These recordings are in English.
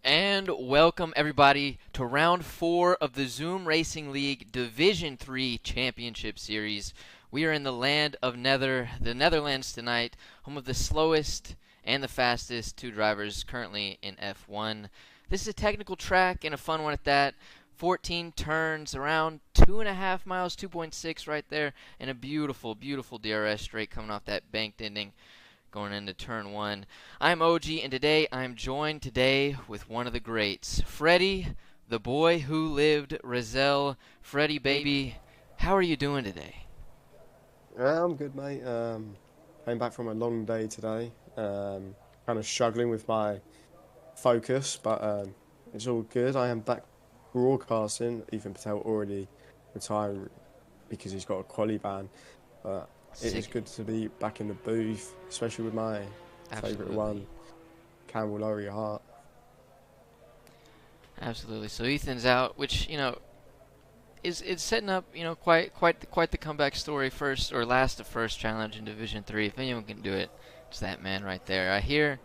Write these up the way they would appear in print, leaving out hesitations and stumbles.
And welcome everybody to round 4 of the Zoom Racing League Division 3 Championship Series. We are in the land of the Netherlands tonight, home of the slowest and the fastest two drivers currently in F1. This is a technical track and a fun one at that. 14 turns, around 2.5 miles, 2.6 right there, and a beautiful, beautiful DRS straight coming off that banked ending going into turn 1. I'm OG, and today I'm joined with one of the greats, Freddie, the boy who lived Rizal. Freddie, baby, how are you doing today? Yeah, I'm good, mate. Came back from a long day today. Kind of struggling with my focus, but it's all good. I am back broadcasting. Ethan Patel already retired because he's got a quali ban, but it is Sick. good to be back in the booth, especially with my favourite Absolutely. one, Campbell Laurie Hart. Absolutely. So Ethan's out, which, is setting up, quite the comeback story. First or last, the first challenge in Division 3. If anyone can do it, it's that man right there. I hear,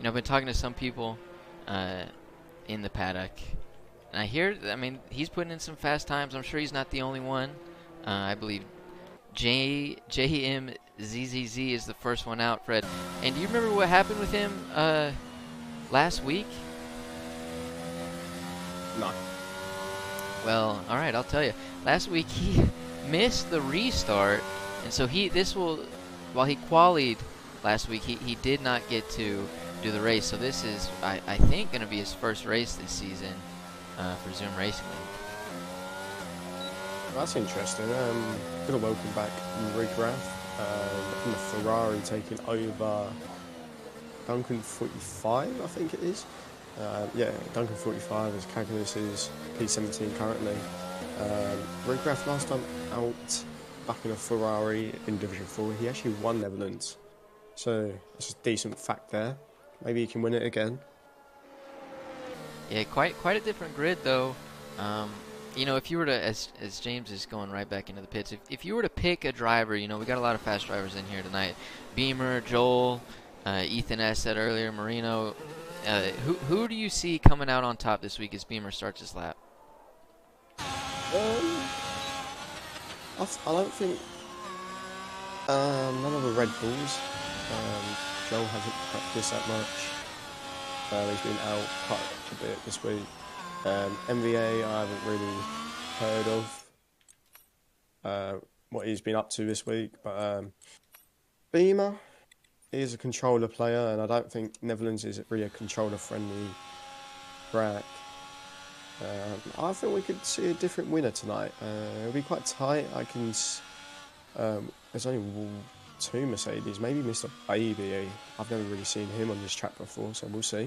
I've been talking to some people uh, in the paddock. And he's putting in some fast times. I'm sure he's not the only one. I believe JMZZZ is the first one out, Fred. And do you remember what happened with him last week? No. Well, all right, I'll tell you. Last week he missed the restart, and so while he qualied last week, he did not get to do the race. So this is, I think, going to be his first race this season for Zoom Racing League. That's interesting. Gonna welcome back Rick Raff from the Ferrari taking over Duncan 45, I think it is. Yeah, Duncan 45 is Cagulus' P17 currently. Rick Raff last time out back in a Ferrari in Division 4, he actually won Netherlands. So it's a decent fact there. Maybe he can win it again. Yeah, quite a different grid though. If you were to, as James is going right back into the pits, if you were to pick a driver, we got a lot of fast drivers in here tonight. Beamer, Joel, Ethan S said earlier, Marino. Who do you see coming out on top this week as Beamer starts his lap? Um, I don't think none of the Red Bulls. Joel hasn't practiced that much. He's been out quite a bit this week. MVA I haven't really heard of what he's been up to this week, but Beamer is a controller player, and I don't think Netherlands is really a controller-friendly track. I think we could see a different winner tonight. It'll be quite tight. There's only two Mercedes, maybe Mr. Baby. I've never really seen him on this track before, so we'll see.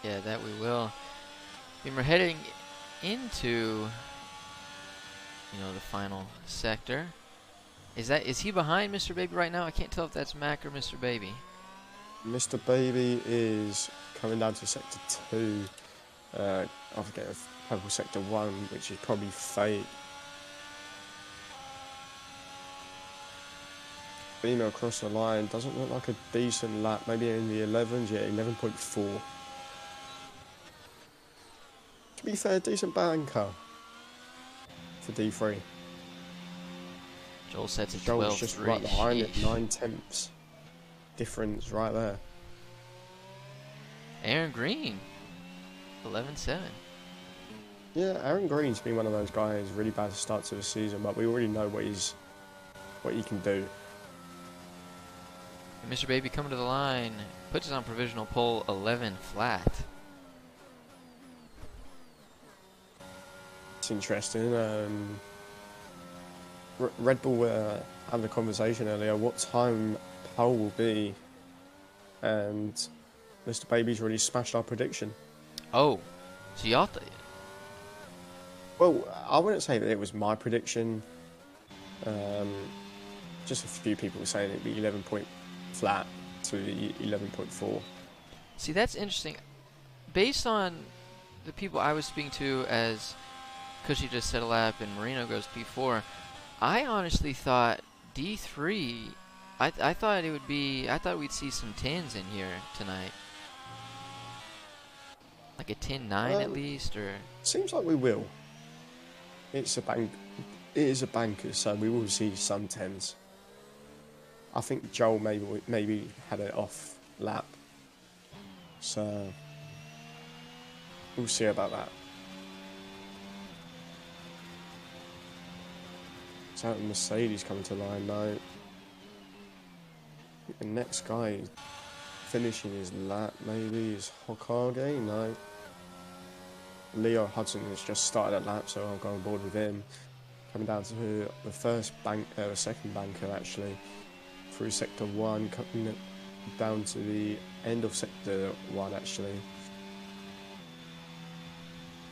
Yeah, that we will. We're heading into, the final sector. Is he behind Mr. Baby right now? I can't tell if that's Mac or Mr. Baby. Mr. Baby is coming down to sector 2. I forget if purple sector 1, which is probably Fate. Beamer across the line doesn't look like a decent lap. Maybe in the 11s, yeah, 11.4. To be fair, decent banker for D3. Joel sets a Joel's 12-3. just right behind it, 9/10 difference right there. Aaron Green, 11-7. Yeah, Aaron Green's been one of those guys really bad to start to the season, but we already know what he can do. And Mr. Baby coming to the line, puts us on provisional pole 11 flat. It's interesting. Red Bull had a conversation earlier what time pole will be, and Mr. Baby's already smashed our prediction. Oh, so y'all Well, I wouldn't say that it was my prediction. Just a few people were saying it'd be 11 point flat to 11.4. see, that's interesting. Based on the people I was speaking to, as Cushy just set a lap and Marino goes P4, I honestly thought D3. I thought we'd see some 10s in here tonight. Like a 10-9 at least, or? Seems like we will. It's a bank. It is a banker, so we will see some 10s. I think Joel maybe had it off lap, so we'll see about that. So Mercedes coming to line now. The next guy finishing his lap maybe is Hokage. No. Leo Hudson has just started a lap, so I'll go on board with him. Coming down to the second banker actually, through sector 1, coming down to the end of sector 1 actually.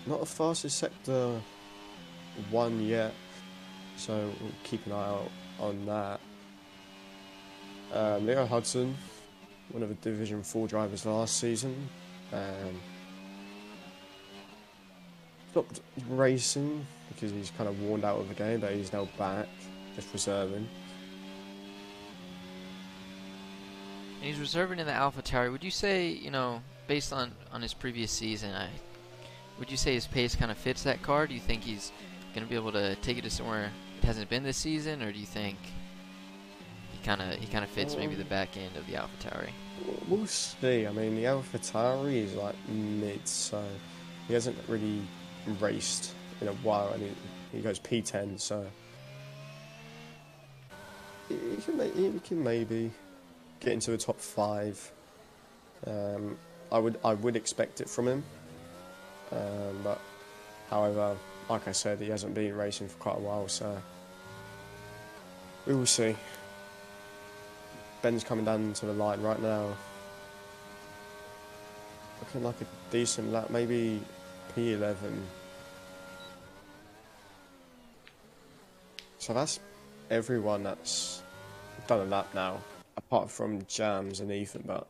Not the fastest sector 1 yet, so we'll keep an eye out on that. Leo Hudson, one of the Division 4 drivers last season, stopped racing because he's kind of worn out of the game, but he's now back, just reserving. And he's reserving in the AlphaTauri. Would you say, you know, based on his previous season, would you say his pace kind of fits that car? Do you think he's going to be able to take it to somewhere it hasn't been this season, or do you think he kind of fits maybe the back end of the AlphaTauri? We'll see. I mean, the AlphaTauri is like mid, so he hasn't really raced in a while, and he goes P10, so he can maybe get into the top 5. I would expect it from him, but however, like I said, he hasn't been racing for quite a while, so we will see. Ben's coming down to the line right now, looking like a decent lap, maybe P11. So that's everyone that's done a lap now, apart from Jams and Ethan, but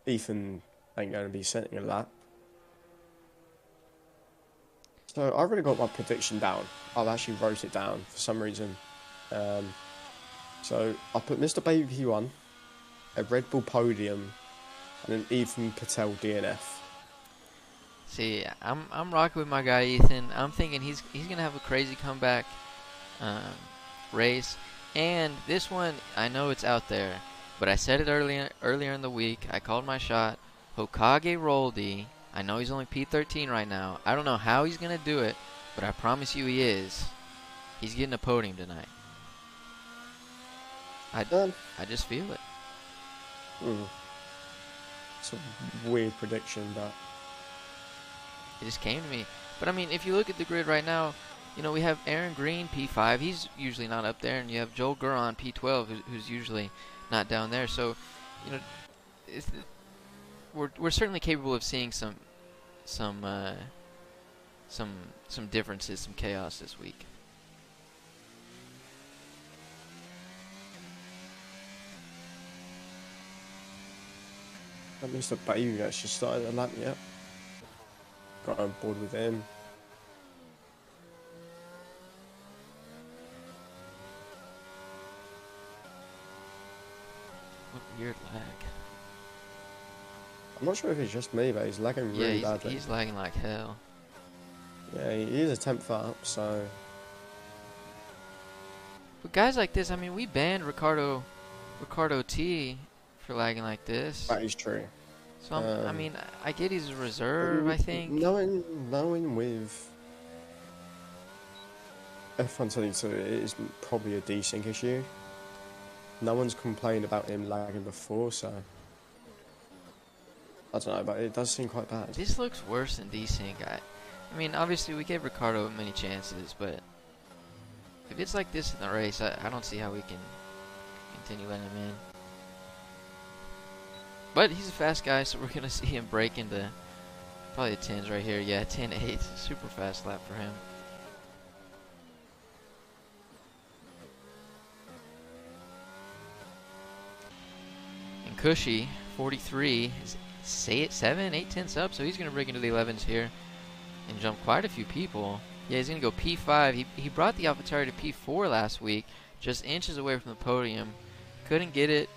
Ethan ain't going to be setting a lap. So I've already got my prediction down. I've actually wrote it down for some reason. So I put Mr. Baby P1, a Red Bull podium, and an Ethan Patel DNF. See, I'm rocking with my guy Ethan. I'm thinking he's gonna have a crazy comeback race, and this one I know it's out there, but I said it earlier in the week. I called my shot. Hokage Roldy. I know he's only P13 right now. I don't know how he's gonna do it, but I promise you he is. He's getting a podium tonight. I just feel it. It's a weird prediction, but it just came to me. But I mean, if you look at the grid right now, you know, we have Aaron Green P5. He's usually not up there, and you have Joel Guron P12, who's usually not down there. So, you know, we're certainly capable of seeing some differences, some chaos this week. That means the Baby actually started a lap yet. Got on board with him. What weird lag. I'm not sure if it's just me, but he's lagging really badly. He's lagging like hell. Yeah, he is a 10th up, so. But guys like this, I mean, we banned Ricardo T for lagging like this. That is true. So I mean, I get he's a reserve. I think. Knowing with F122, it is probably a desync issue. No one's complained about him lagging before, so I don't know, but it does seem quite bad. This looks worse than desync. I mean, obviously we gave Ricardo many chances, but if it's like this in the race, I don't see how we can continue letting him in. But he's a fast guy, so we're going to see him break into probably the 10s right here. Yeah, 10-8. Super fast lap for him. And Cushy, 43, is 7, 8 tenths up, so he's going to break into the 11s here and jump quite a few people. Yeah, he's going to go P5. He brought the AlphaTauri to P4 last week, just inches away from the podium. Couldn't get it.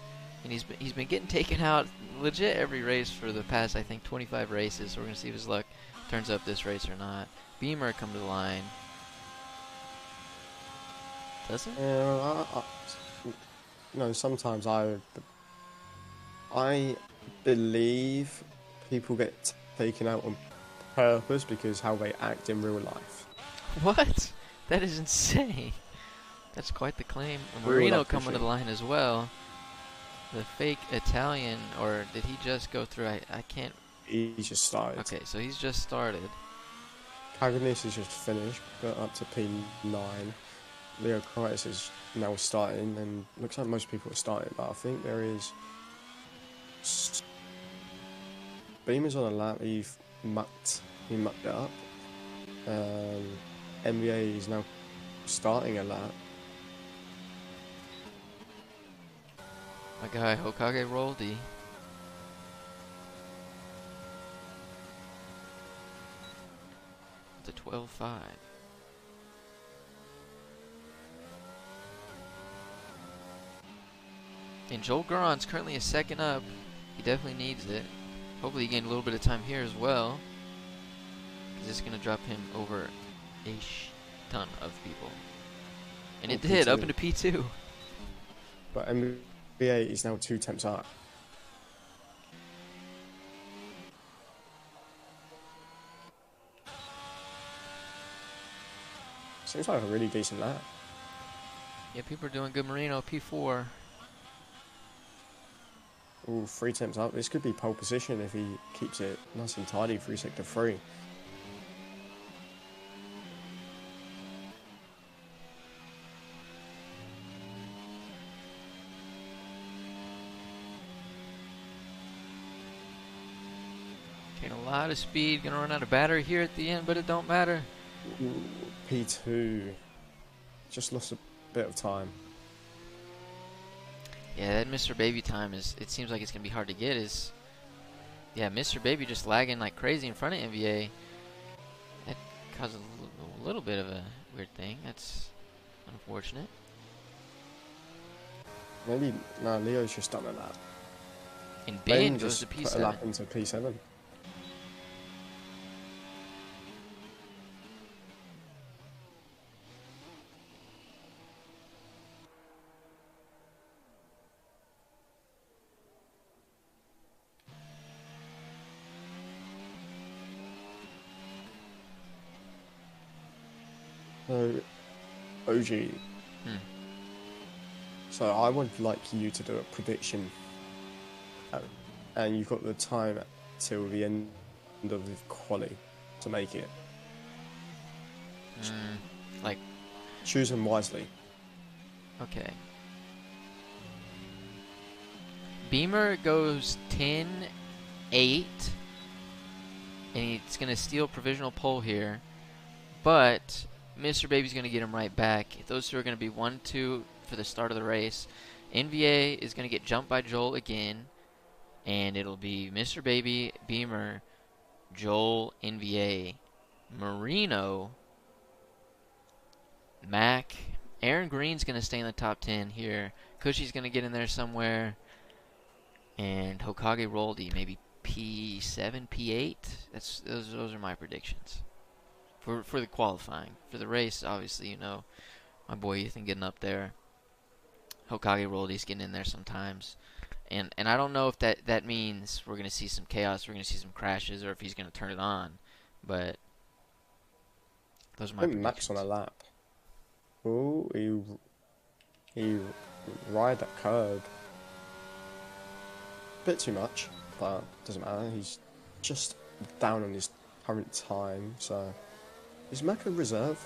And he's been getting taken out legit every race for the past, I think, 25 races. So we're gonna see if his luck turns up this race or not. Beamer come to the line. Does it? Sometimes I believe people get taken out on purpose because how they act in real life. What? That is insane. That's quite the claim. Real Marino life coming to issue. the line as well. The fake Italian, or did he just go through? I can't. He just started. Okay, so he's just started. Cagnis is just finished, got up to P9. Leo Critis is now starting, and looks like most people are starting, but I think there is. Beamer's on a lap, he mucked it up. NBA is now starting a lap. My guy Hokage Roldy. To 12.5. And Joel Guron's currently a second up. He definitely needs it. Hopefully he gained a little bit of time here as well, because it's going to drop him over a ton of people. And it did, up into P2. But NBA is now 2 temps up. Seems like a really decent lap. Yeah, people are doing good. Marino, P4. Ooh, 3 temps up. This could be pole position if he keeps it nice and tidy through sector 3. Gain a lot of speed. Gonna run out of battery here at the end, but it don't matter. Ooh, P2. Just lost a bit of time. Yeah, that Mr. Baby time is, it seems like it's going to be hard to get. Yeah, Mr. Baby just lagging like crazy in front of NBA. That caused a little bit of a weird thing. That's unfortunate. Maybe, no, Leo's just done a lap. And Ben goes just to put a lap P7. into P7. So, OG. So I would like you to do a prediction. And you've got the time till the end of the quali to make it. Like, choose them wisely. Okay. Beamer goes 10-8. And he's going to steal provisional pole here. But Mr. Baby's going to get him right back. Those two are going to be 1-2 for the start of the race. NVA is going to get jumped by Joel again. And it'll be Mr. Baby, Beamer, Joel, NVA, Marino, Mac. Aaron Green's going to stay in the top 10 here. Cushy's going to get in there somewhere. And Hokage Roldy, maybe P7, P8. Those are my predictions for the qualifying. For the race, obviously, you know, my boy Ethan getting up there. Hokage Roldy's getting in there sometimes. And I don't know if that means we're going to see some chaos, we're going to see some crashes, or if he's going to turn it on. But those are my predictions. Max on a lap. Oh, he ride that curb. Bit too much, but doesn't matter. He's just down on his current time, so is Mac a reserve?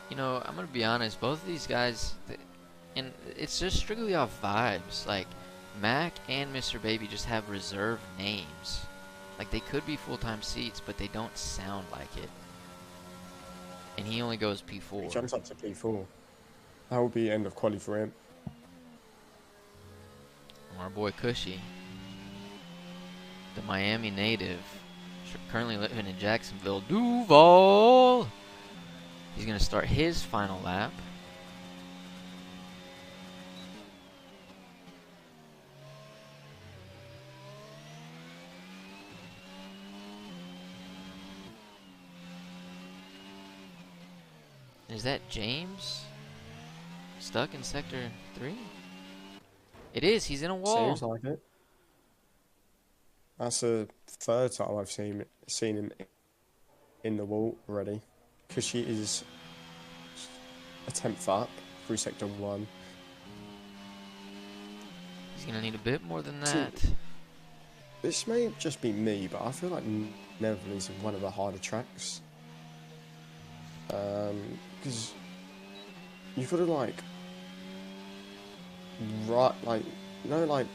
You know, I'm going to be honest, both of these guys, and it's just strictly off vibes. Like, Mac and Mr. Baby just have reserve names. Like, they could be full-time seats, but they don't sound like it. And he only goes P4. He jumps up to P4. That will be end of quali for him. Our boy Cushy, the Miami native, currently living in Jacksonville, Duval. He's going to start his final lap. Is that James stuck in Sector 3? It is. He's in a wall. Seems like it. That's the third time I've seen him in the wall already. Kushi is a 10th up through Sector 1. He's going to need a bit more than See, that. this may just be me, but I feel like Netherlands is one of the harder tracks. Because you've got to like like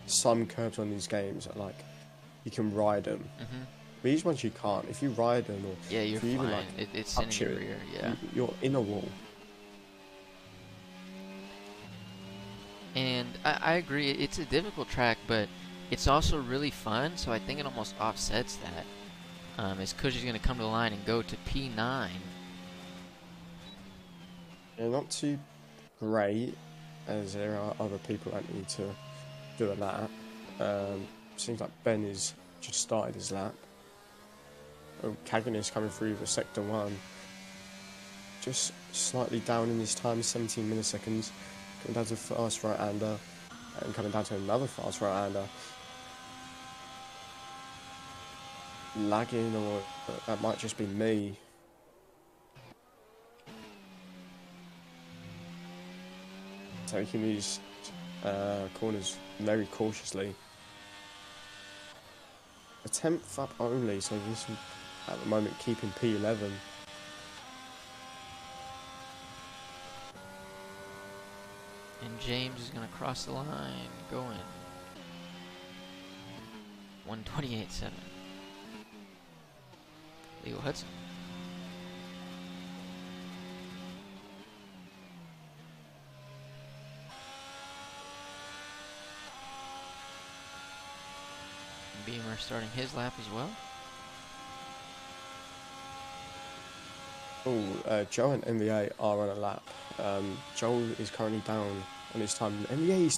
some curbs on these games are like you can ride them. Mm-hmm. But these ones you can't. If you ride them or Yeah, you're if you fine. even like It's in touch your it, rear, yeah. you're in a wall. And I agree, it's a difficult track, but it's also really fun, so I think it almost offsets that. As Kushi's going to come to the line and go to P9. Yeah, not too great, as there are other people that need to do a lap. Seems like Ben has just started his lap. Oh, Kagan is coming through the Sector 1. Just slightly down in his time, 17 milliseconds. Coming down to fast right-hander. And coming down to another fast right-hander. Lagging, or that might just be me. Taking these corners very cautiously. A 10th up only, so this is at the moment keeping P11. And James is going to cross the line, go in. 128.7. Leo Hudson. Beamer starting his lap as well. Joe and MVA are on a lap. Joel is currently down on his time. MVA is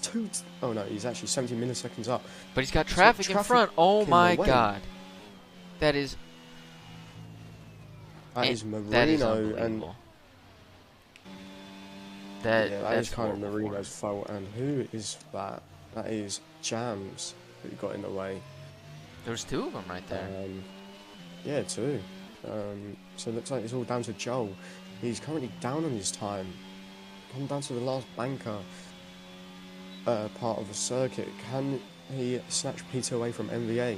he's actually 70 milliseconds up. But he's got traffic in front. Oh my god. That is Marino, that is and unbelievable. that is kind of Marino's fault. And who is that? That is Jams who got in the way. There's two of them right there. Yeah, two. So it looks like it's all down to Joel. He's currently down on his time. Come down to the last banker part of the circuit. Can he snatch P2 away from MVA?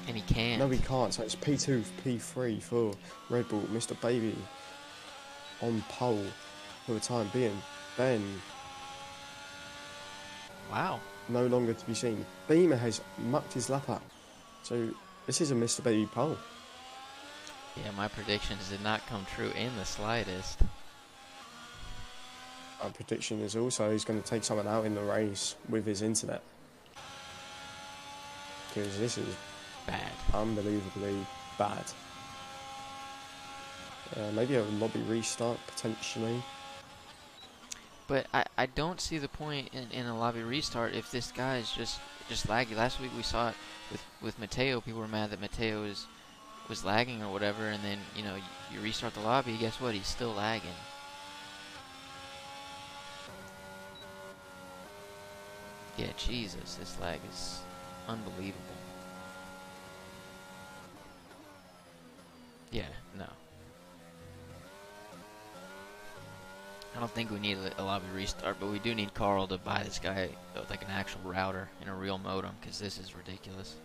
And he can't. No, he can't. So it's P2, P3 for Red Bull. Mr. Baby on pole for the time being. Ben. Wow. No longer to be seen. Beamer has mucked his lap up. So this is a Mr. Baby pole. Yeah, my predictions did not come true in the slightest. Our prediction is also he's going to take someone out in the race with his internet. Because this is bad. Unbelievably bad. Maybe a lobby restart, potentially. But I don't see the point in a lobby restart if this guy is just laggy. Last week we saw it with Mateo. People were mad that Mateo was lagging or whatever, and then, you know, you restart the lobby, guess what? He's still lagging. Yeah, Jesus, this lag is unbelievable. Yeah, no. I don't think we need a lobby restart, but we do need Carl to buy this guy like an actual router and a real modem, because this is ridiculous.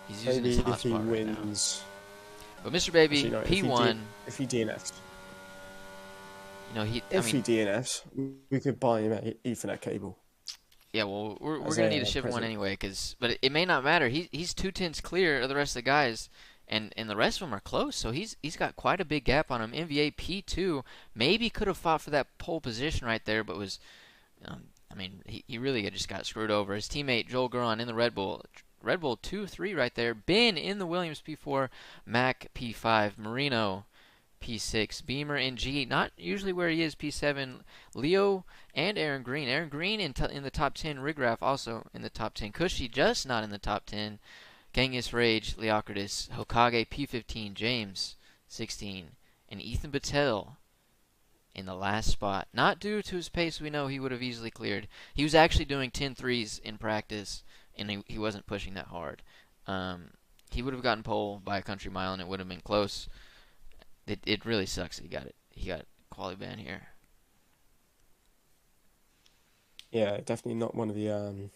He's using his hotspot if he wins. Right now. But Mr. Baby, you know, P1. If he DNFs. You know, he DNFs, we could buy him an Ethernet cable. Yeah, well, we're gonna need to ship one anyway, but it may not matter. He's 2/10 clear of the rest of the guys, and the rest of them are close. So he's got quite a big gap on him. MVA P2 maybe could have fought for that pole position right there, but was, I mean, he really just got screwed over. His teammate Joel Guron in the Red Bull 2-3 right there. Ben in the Williams P4, Mac P5, Marino P6, Beamer in G, not usually where he is, P7, Leo and Aaron Green. Aaron Green in the top 10, Rigraph also in the top 10, Kushi just not in the top 10, Genghis Rage, Leocritus, Hokage P15, James 16, and Ethan Patel in the last spot. Not due to his pace, we know he would have easily cleared. He was actually doing 10 threes in practice, and he wasn't pushing that hard. He would have gotten pole by a country mile, and it would have been close. It really sucks that he got quali ban here. Yeah, definitely not one of the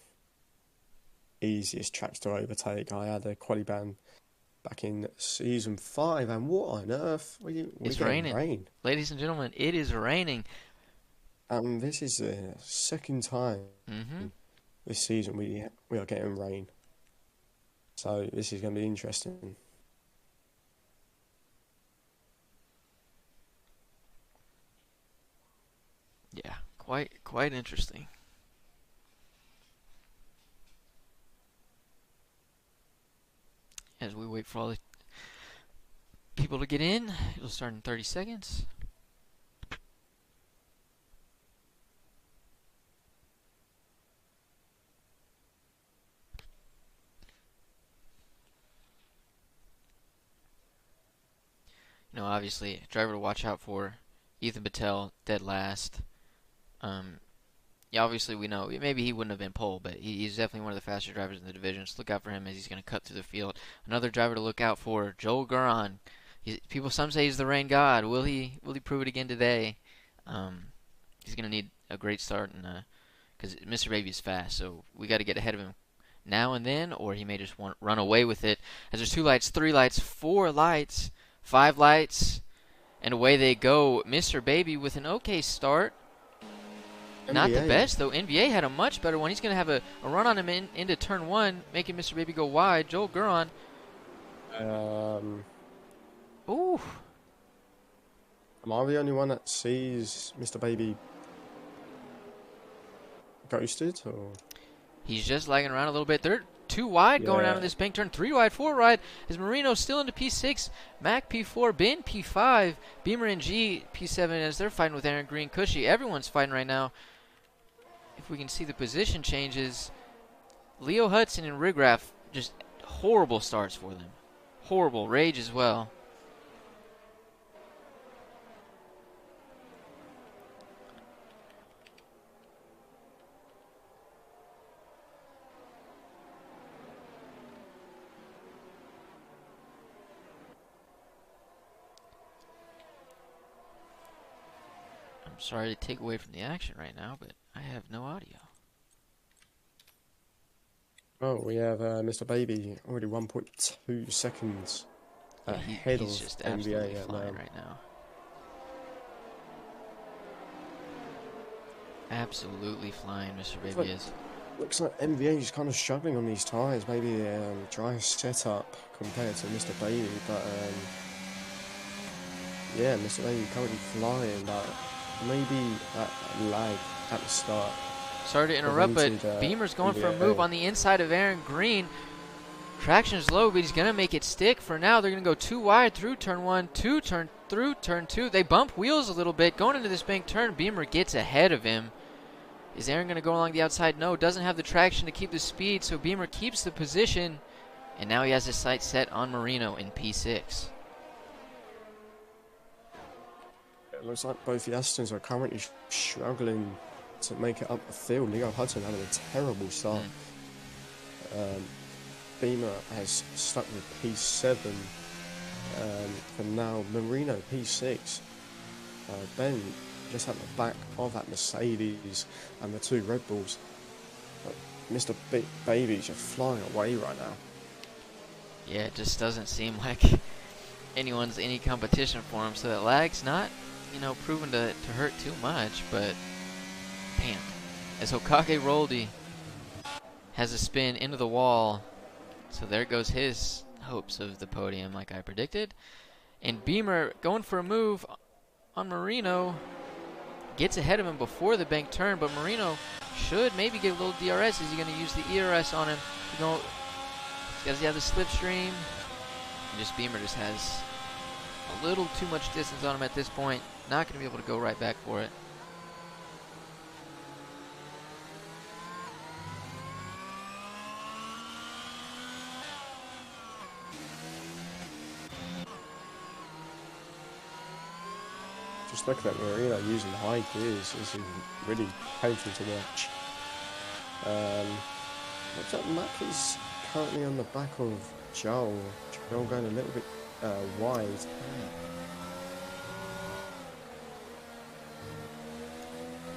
easiest tracks to overtake. I had a quali ban back in season 5, and what on earth? We're It's getting raining. rain. Ladies and gentlemen, it is raining. This is the second time Mm-hmm. this season we are getting rain. So this is going to be interesting. Yeah, quite interesting. As we wait for all the people to get in, it'll start in 30 seconds. Obviously, driver to watch out for, Ethan Patel, dead last. Yeah, obviously we know maybe he wouldn't have been pole, but he's definitely one of the faster drivers in the division. So look out for him as he's going to cut through the field. Another driver to look out for, Joel Guron. Some say he's the rain god. Will he prove it again today? He's going to need a great start, and because Mr. Baby is fast, so we got to get ahead of him now and then, or he may just run away with it. As there's 2 lights, 3 lights, 4 lights, 5 lights, and away they go. Mr. Baby with an okay start. Not the best, though. NBA had a much better one. He's going to have a run on him into turn 1, making Mr. Baby go wide. Joel Guron. Ooh. Am I the only one that sees Mr. Baby ghosted? Or? He's just lagging around a little bit. They're 2 wide going out of this bank turn. 3 wide, 4 wide. Is Marino still into P6? Mac P4, Ben P5, Beamer and G P7 as they're fighting with Aaron Green. Cushy, everyone's fighting right now. If we can see the position changes, Leo Hudson and Rigraff, just horrible starts for them. Horrible. Rage as well. I'm sorry to take away from the action right now, but I have no audio. Oh, we have Mr. Baby already 1.2 seconds ahead he's of just NBA absolutely flying right now. Absolutely flying, Mr. Baby is. Looks like NBA is kind of struggling on these tyres. Maybe the dry setup compared to Mr. Baby, but yeah, Mr. Baby currently flying, but maybe that lag at the start. Sorry to interrupt, but Beamer's going for a move on the inside of Aaron Green. Traction is low, but he's going to make it stick for now. They're going to go 2 wide through turn 1, through turn 2. They bump wheels a little bit. Going into this bank turn, Beamer gets ahead of him. Is Aaron going to go along the outside? No, doesn't have the traction to keep the speed, so Beamer keeps the position. And now he has his sights set on Marino in P6. It looks like both the Astons are currently struggling to make it up the field. Leo Hudson having a terrible start. Beamer has stuck with P7 for now. Marino P6. Ben just at the back of that Mercedes and the 2 Red Bulls. But Mr. Baby's just flying away right now. Yeah, it just doesn't seem like anyone's any competition for him. So that lag's not, proven to hurt too much, but damn. As Hokage Roldy has a spin into the wall. So there goes his hopes of the podium like I predicted. And Beamer going for a move on Marino. Gets ahead of him before the bank turn, but Marino should maybe get a little DRS. Is he going to use the ERS on him? Does he have the slipstream? Beamer just has a little too much distance on him at this point. Not going to be able to go right back for it. especially that Marino using high gears is really painful to watch. Looks like Mac is currently on the back of Joel. Joel going a little bit wide.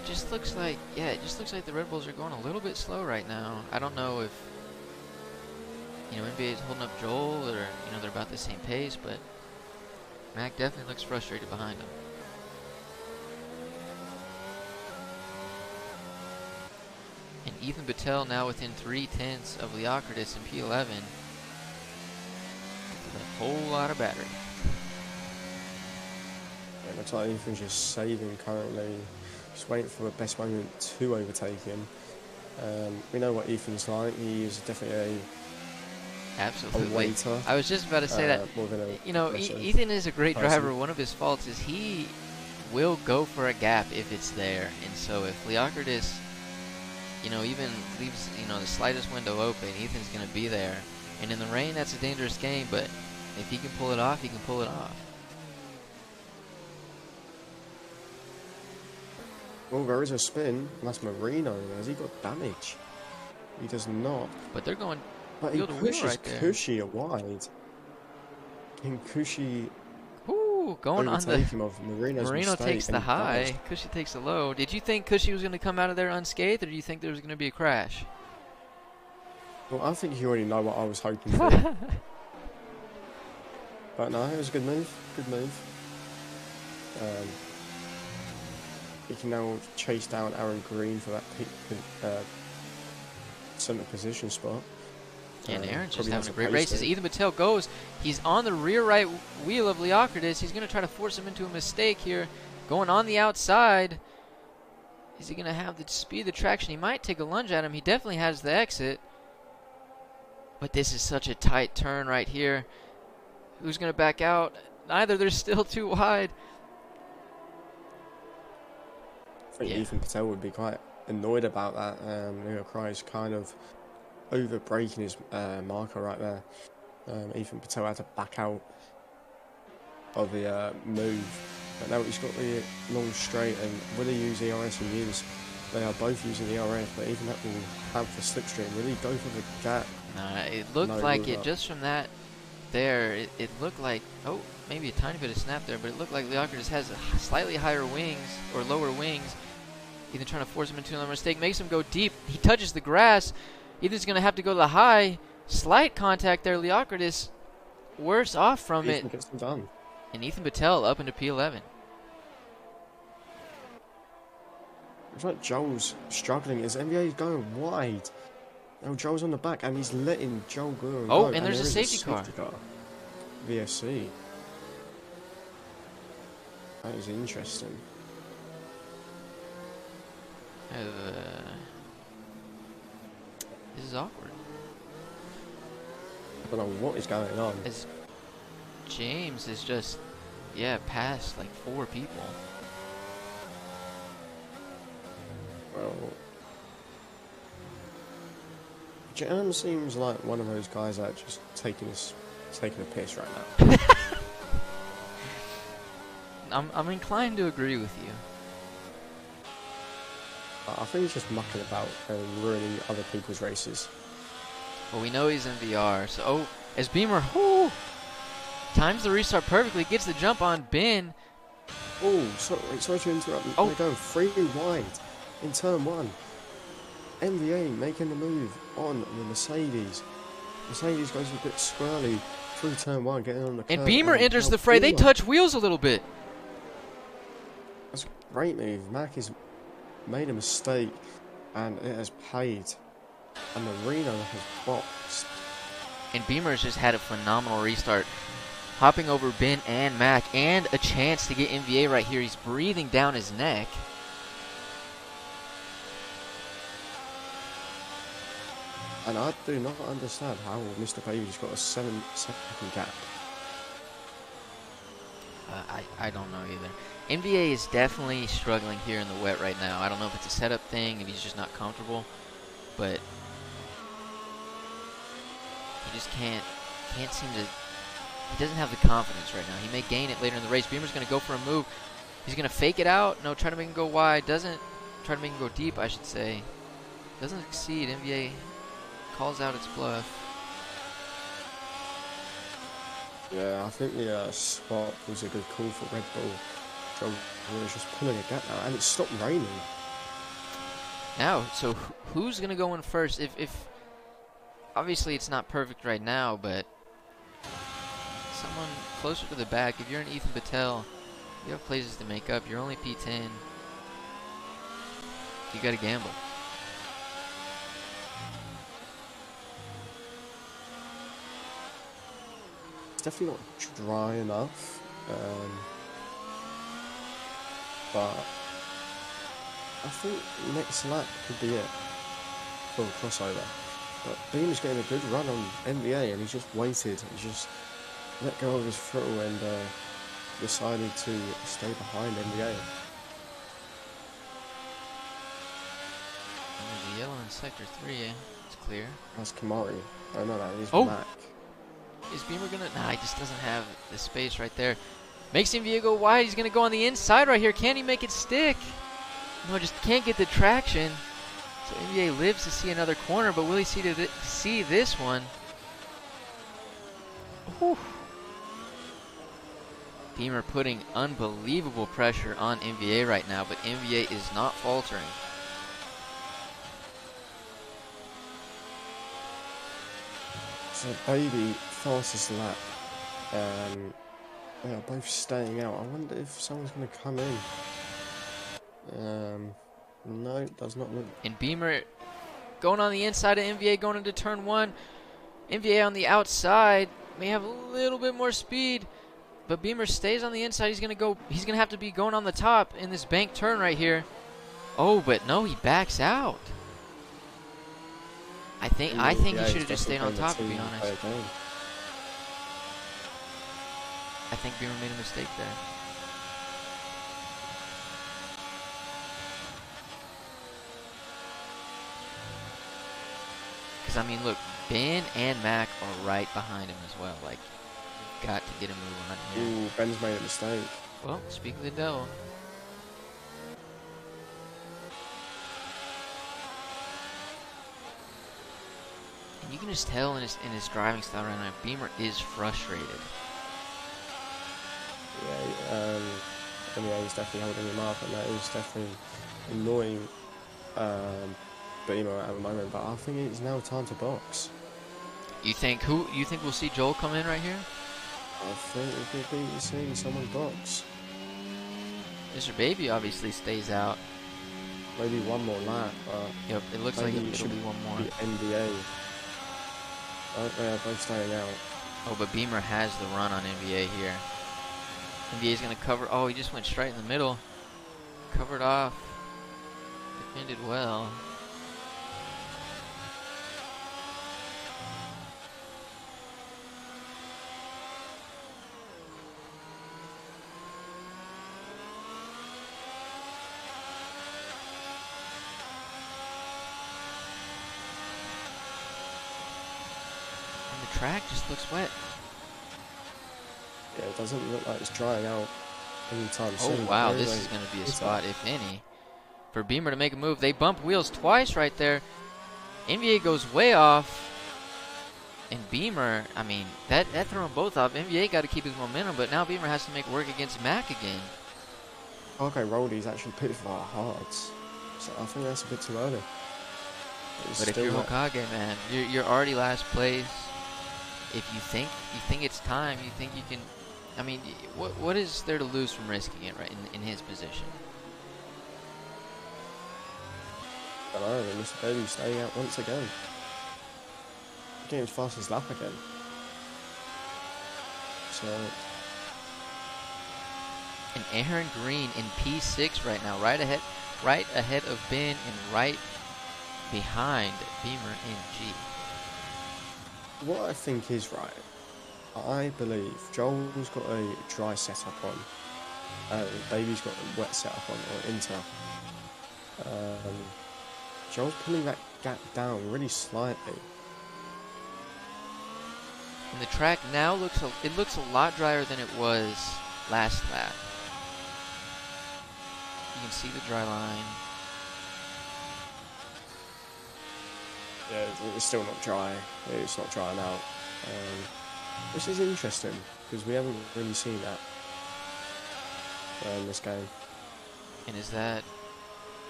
Just looks like, yeah, it just looks like the Red Bulls are going a little bit slow right now. I don't know if, you know, NBA is holding up Joel, or, you know, they're about the same pace, but Mac definitely looks frustrated behind him. And Ethan Patel now within 3/10 of Leocritus in P11. With a whole lot of battery. It looks like Ethan's just saving currently. Just waiting for the best moment to overtake him. We know what Ethan's like. He is definitely Absolutely. a waiter. I was just about to say that. More than You know, Ethan is a great driver. One of his faults is he will go for a gap if it's there. And so if Leocritus, you know, even leaves, you know, the slightest window open, Ethan's going to be there. And in the rain, that's a dangerous game, but if he can pull it off, he can pull it off. Well, there is a spin. That's Marino. Has he got damage? He does not. But they're going But he wheel to wheel pushes right there. Cushy wide. Can Cushy Ooh, going on overtake the him of Marino's Marino mistake? takes the And he does. high. Cushy takes the low. Did you think Cushy was going to come out of there unscathed, or do you think there was going to be a crash? Well, I think you already know what I was hoping for. But no, it was a good move. Good move. He can now chase down Aaron Green for that center position spot. And Aaron's just probably having has a a great pace race. As there. Ethan Patel goes, he's on the rear right wheel of Leocritus. He's going to try to force him into a mistake here. Going on the outside. Is he going to have the speed, the traction? He might take a lunge at him. He definitely has the exit. But this is such a tight turn right here. Who's going to back out? Neither. They're still too wide. I think Yeah. Ethan Patel would be quite annoyed about that. Leo Cry's kind of over breaking his marker right there. Ethan Patel had to back out of the move. But now he's got the long straight, and will he use ERS? He is. They are both using ERS, but even that will have the slipstream. Will he go for the gap? Nah, it looked No, like move it up. just from that there. It looked like, oh, maybe a tiny bit of snap there, but it looked like Leocritus has slightly higher wings or lower wings. Ethan trying to force him into another mistake, makes him go deep. He touches the grass. Ethan's going to have to go to the high. Slight contact there. Leocritus worse off from Ethan it. gets them done. And Ethan Patel up into P11. It's like Joel's struggling. His NBA is going wide. Now Joel's on the back, and he's letting Joel go. Oh, go, and there's a there is safety car. VSC. That is interesting. This is awkward. I don't know what is going on. As James is just, yeah, past like 4 people. Well, James seems like one of those guys that just taking a piss right now. I'm inclined to agree with you. I think he's just mucking about and ruining other people's races. Well, we know he's in VR, so oh, as Beamer, whoo, times the restart perfectly, gets the jump on Ben. Oh, sorry to interrupt. Oh. They're going 3 wide in turn 1. MVA making the move on the Mercedes. Mercedes goes a bit squirrely through turn 1, getting on the curb. And Beamer enters now the fray. They Beamer- touch wheels a little bit. That's a great move. Mac has made a mistake, and it has paid. And Marino has boxed. And Beamer's just had a phenomenal restart. Hopping over Ben and Mac, and a chance to get MVA right here. He's breathing down his neck. And I do not understand how Mr. Baby's got a 7-second gap. I don't know either. NBA is definitely struggling here in the wet right now. I don't know if it's a setup thing and he's just not comfortable, but he just can't seem to. He doesn't have the confidence right now. He may gain it later in the race. Beamer's going to go for a move. He's going to fake it out. No, try to make him go wide. Doesn't. Try to make him go deep, I should say. Doesn't succeed. MVA calls out its bluff. Yeah, I think the swap was a good call for Red Bull. Joel was just pulling a gap now, and it stopped raining. Now, so who's going to go in first? If obviously it's not perfect right now, but someone closer to the back. If you're an Ethan Patel, you have places to make up. You're only P10. You got to gamble. It's definitely not dry enough, but I think next lap could be it for a crossover. But Beamer's getting a good run on NBA, and he's just waited. He's just let go of his throttle and decided to stay behind NBA. There's a yellow in sector 3. It's clear. That's Kamari. Oh no, that is Oh. Mac. Is Beamer gonna? Nah, he just doesn't have the space right there. Makes MVA go wide. He's gonna go on the inside right here. Can he make it stick? No, just can't get the traction. So MVA lives to see another corner, but will he see this one? Whew. Beamer putting unbelievable pressure on MVA right now, but MVA is not faltering. So Baby, fastest lap. They are both staying out. I wonder if someone's going to come in. No, does not look. And Beamer going on the inside of MVA going into turn 1. MVA on the outside may have a little bit more speed, but Beamer stays on the inside. He's gonna have to be going on the top in this bank turn right here. Oh, but no, he backs out. I think he should have just stayed on top, to be honest. I think Beamer made a mistake there. Because, I mean, look, Ben and Mac are right behind him as well. Like, you've got to get a move on here. Ooh, Ben's made a mistake. Well, speak of the devil. And you can just tell in his driving style right now, Beamer is frustrated. Yeah, he's definitely holding him up, and that is definitely annoying Beamer at the moment. But I think it's now time to box. You think we'll see Joel come in right here? I think we could be seeing someone box. Mr. Baby obviously stays out. Maybe one more lap. Yep, it looks like it'll be one more. The NBA. They are both staying out. Oh, but Beamer has the run on NBA here. NBA's going to cover. Oh, he just went straight in the middle. Covered off. Defended well. And the track just looks wet. Yeah, it doesn't look like it's drying out anytime soon. Oh, wow, this is going to be a spot, if any, for Beamer to make a move. They bump wheels twice right there. NBA goes way off. And Beamer, I mean, that threw them both off. NBA got to keep his momentum, but now Beamer has to make work against Mac again. Okay, Roldy's actually pitted for our hearts. So I think that's a bit too early. But if you're Hokage, man, you're already last place. If you think it's time, you think you can. I mean, what is there to lose from risking it, right, in his position? I don't know, Mr. Baby's staying out once again. Getting his fastest lap again. So. And Aaron Green in P6 right now, right ahead of Ben and right behind Beamer in G. What I think is right, I believe Joel's got a dry setup on, Baby's got a wet setup on, or Inter. Joel's pulling that gap down really slightly. And the track now looks a lot drier than it was last lap. You can see the dry line. Yeah, it's still not dry. It's not drying out. Which is interesting, because we haven't really seen that in this game. And is that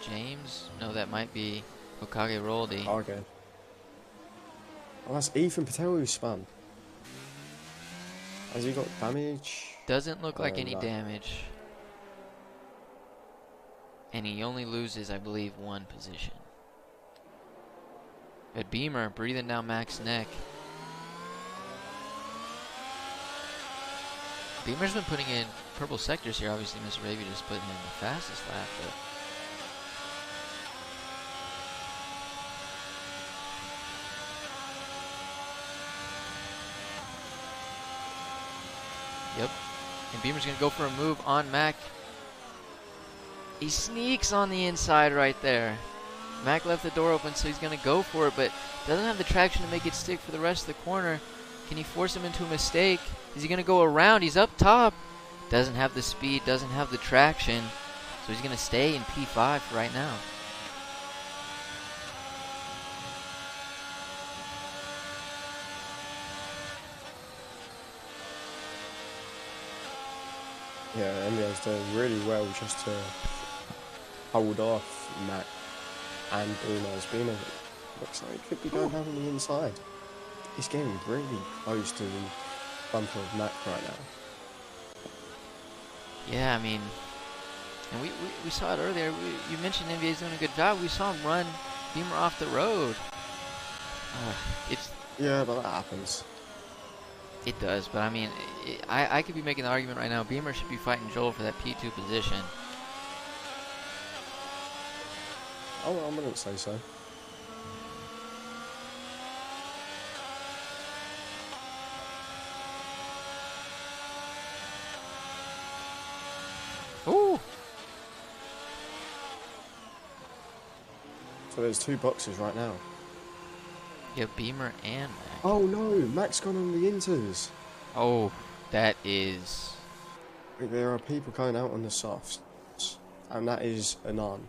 James? No, that might be Okage Roldy. Okay. Oh, that's Ethan Patel who spun. Has he got damage? Doesn't look like any No. damage. And he only loses, I believe, 1 position. But Beamer breathing down Mac's neck. Beamer's been putting in purple sectors here. Obviously, Mr. Raby just putting in the fastest lap. But yep. And Beamer's going to go for a move on Mac. He sneaks on the inside right there. Mac left the door open, so he's going to go for it, but doesn't have the traction to make it stick for the rest of the corner. Can he force him into a mistake? Is he going to go around? He's up top. Doesn't have the speed, doesn't have the traction, so he's going to stay in P5 for right now. Yeah, NBA's doing really well just to hold off Mac and Beamer. Beamer looks like he could be going down on the inside. He's getting really close to the bumper of Mac right now. Yeah, I mean, and we saw it earlier. You mentioned NBA's doing a good job. We saw him run Beamer off the road. Yeah, but that happens. It does, but I mean, I could be making the argument right now. Beamer should be fighting Joel for that P2 position. Oh, I wouldn't say so. Ooh! So there's 2 boxes right now. Yeah, Beamer and Mac. Oh no, Mac's gone on the inters. Oh, that is... There are people going out on the softs, and that is a none.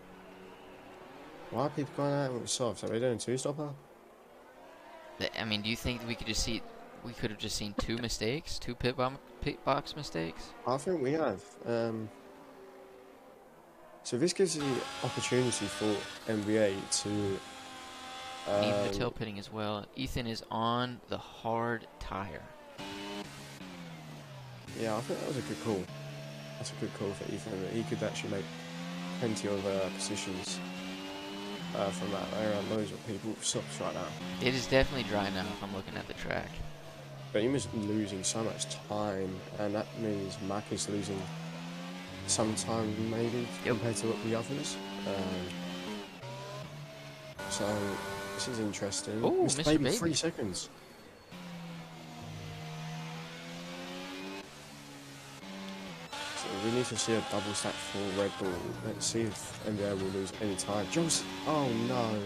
Why are people going out on the softs? Are they doing 2-stopper? I mean, do you think we could just see... We could have just seen 2 mistakes? 2 pit box mistakes? I think we have. So this gives the opportunity for NBA to... Ethan Patel pitting as well. Ethan is on the hard tire. Yeah, I think that was a good call. That's a good call for Ethan. That he could actually make plenty of positions from that. There are loads of people with softs right now. It is definitely dry now if I'm looking at the track. But he was losing so much time, and that means Mac is losing some time maybe compared to the others. So this is interesting. Ooh, Mr. Mr. Baby, Baby. 3 seconds. So we need to see a double stack for Red Bull. Let's see if NBA will lose any time. Joe's... Oh no.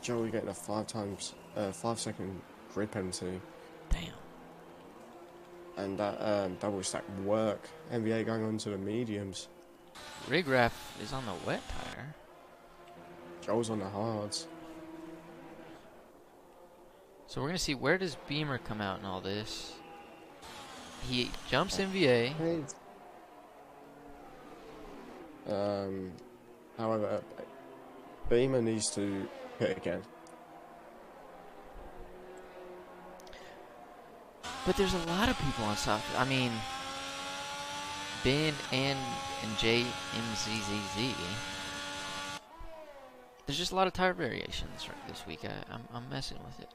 Joe getting a 5 second grid penalty. Damn. And that double stack work. NBA going on to the mediums. Rigraff is on the wet tire. Joel's on the hards. So we're going to see, where does Beamer come out in all this? He jumps NBA. However, Beamer needs to hit again. But there's a lot of people on soft. I mean, Ben and JMZZZ. There's just a lot of tire variations right this week. I'm messing with it.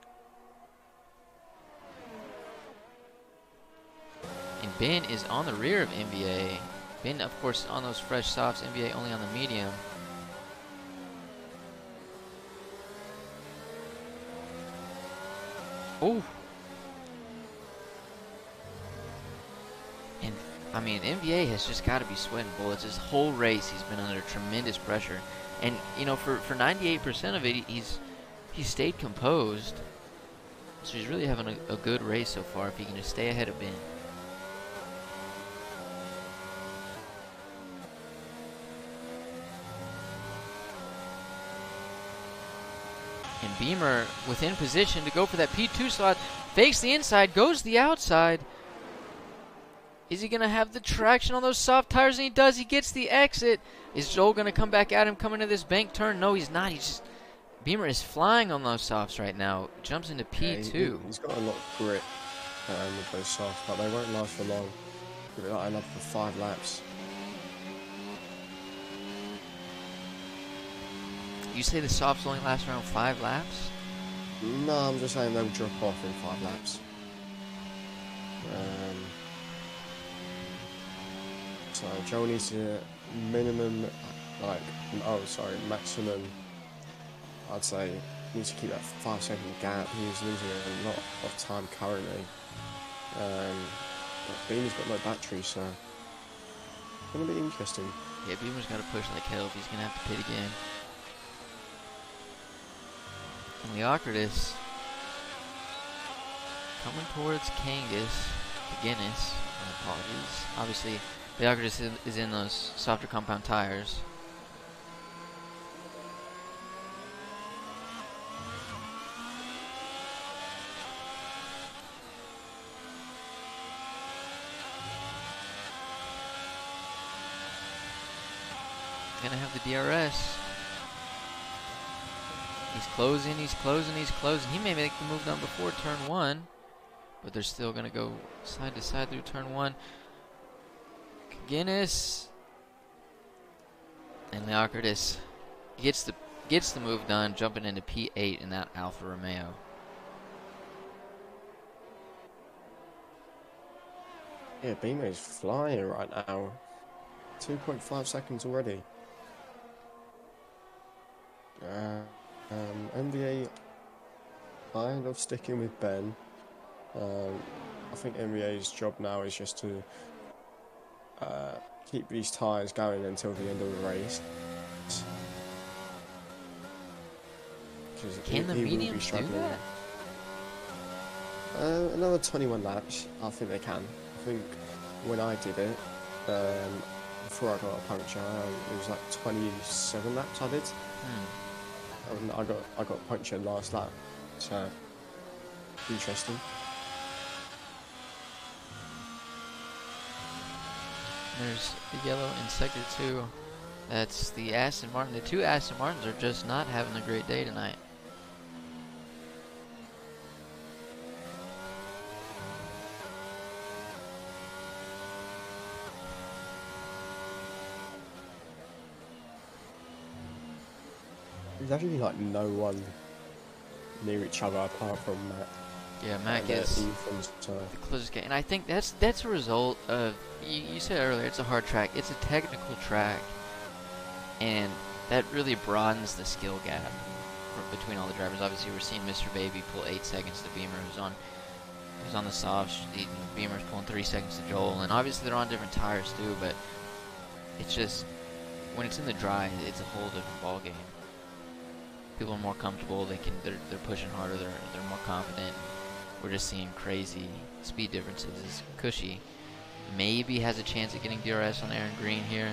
And Ben is on the rear of NBA. Ben, of course, on those fresh softs. NBA only on the medium. Oh. And, I mean, NBA has just got to be sweating bullets. This whole race, he's been under tremendous pressure. And, you know, for 98% of it, he's stayed composed. So he's really having a good race so far if he can just stay ahead of Ben. And Beamer within position to go for that P2 slot. Fakes the inside, goes the outside. Is he going to have the traction on those soft tires? And he does. He gets the exit. Is Joel going to come back at him coming to this bank turn? No, he's not. Beamer is flying on those softs right now. Jumps into P2. Yeah, he's got a lot of grit with those softs, but they won't last for long. Give it like another 5 laps. You say the softs only last around 5 laps? No, I'm just saying they'll drop off in 5 laps. So Joel needs to maximum. I'd say needs to keep that 5-second gap. He's losing a lot of time currently. But Beamer's got no battery, so it's gonna be interesting. Yeah, Beamer's got to push like hell if he's gonna have to pit again. And Leocritus coming towards Guinness. My apologies. Obviously, Leocritus is in those softer compound tires. Gonna have the DRS. He's closing. He may make the move down before turn 1, but they're still gonna go side to side through turn 1. Guinness and Leocritus gets the move done, jumping into P8 in that Alfa Romeo. Yeah, Beamer is flying right now. 2.5 seconds already. NBA kind of sticking with Ben. I think NBA's job now is just to keep these tyres going until the end of the race. Can the mediums do that? Another 21 laps, I think they can. I think when I did it, before I got a puncture, it was like 27 laps I did. I got punctured last lap, so interesting. There's the yellow in sector 2. That's the Aston Martin. The 2 Aston Martins are just not having a great day tonight. There's actually like no one near each other apart from Matt. Yeah, Matt gets the closest gap, and I think that's a result of you said earlier. It's a hard track. It's a technical track, and that really broadens the skill gap between all the drivers. Obviously, we're seeing Mr. Baby pull 8 seconds to Beamer, who's on the softs. Beamer's pulling 3 seconds to Joel, and obviously they're on different tires too. But it's just when it's in the dry, it's a whole different ball game. People are more comfortable. They're pushing harder. They're more confident. We're just seeing crazy speed differences. Cushy maybe has a chance at getting DRS on Aaron Green here.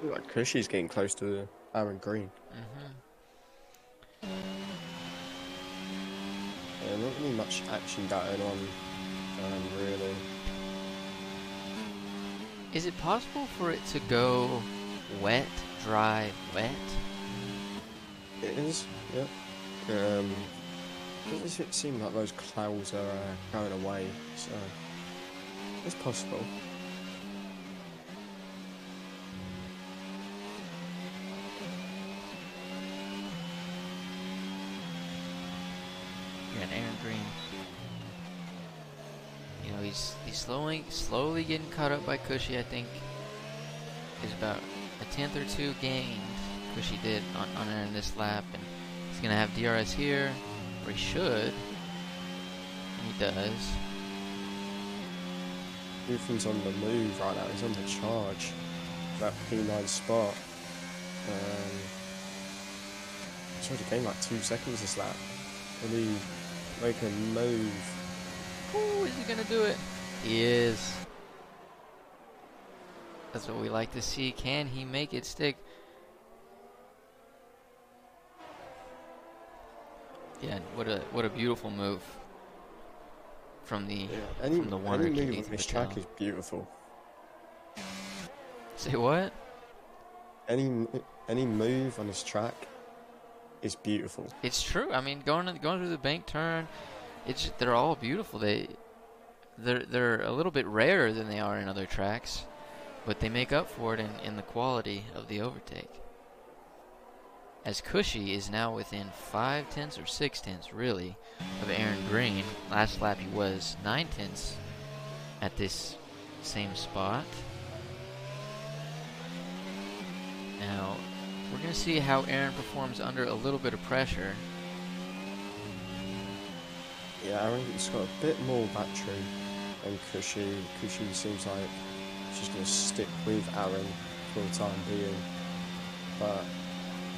Like Cushy's getting close to Aaron Green. Yeah, not really much action going on, really. Is it possible for it to go wet, dry, wet? It is, yeah. It seems like those clouds are going away, so it's possible. And Aaron Green, you know, he's slowly getting caught up by Cushy. I think is about a tenth or two gained. Cushy did on Aaron this lap, and He's gonna have DRS here, or he should. And he does. Ethan's on the move right now. He's on the charge. That P9 spot. He's already gained like 2 seconds this lap. Will he make a move? Ooh, is he gonna do it? He is. That's what we like to see. Can he make it stick? Yeah, what a beautiful move from the Wonder Any Kid move on Ethan this Patel. track is beautiful. Say what? Any move on this track is beautiful. It's true. I mean, going through the bank turn, they're all beautiful. They're a little bit rarer than they are in other tracks, but they make up for it in the quality of the overtake. As Cushy is now within 5/10 or 6/10 really of Aaron Green. Last lap he was 9/10 at this same spot. Now we're going to see how Aaron performs under a little bit of pressure. Yeah, Aaron's got a bit more battery than Cushy. Cushy seems like she's going to stick with Aaron for the time being. But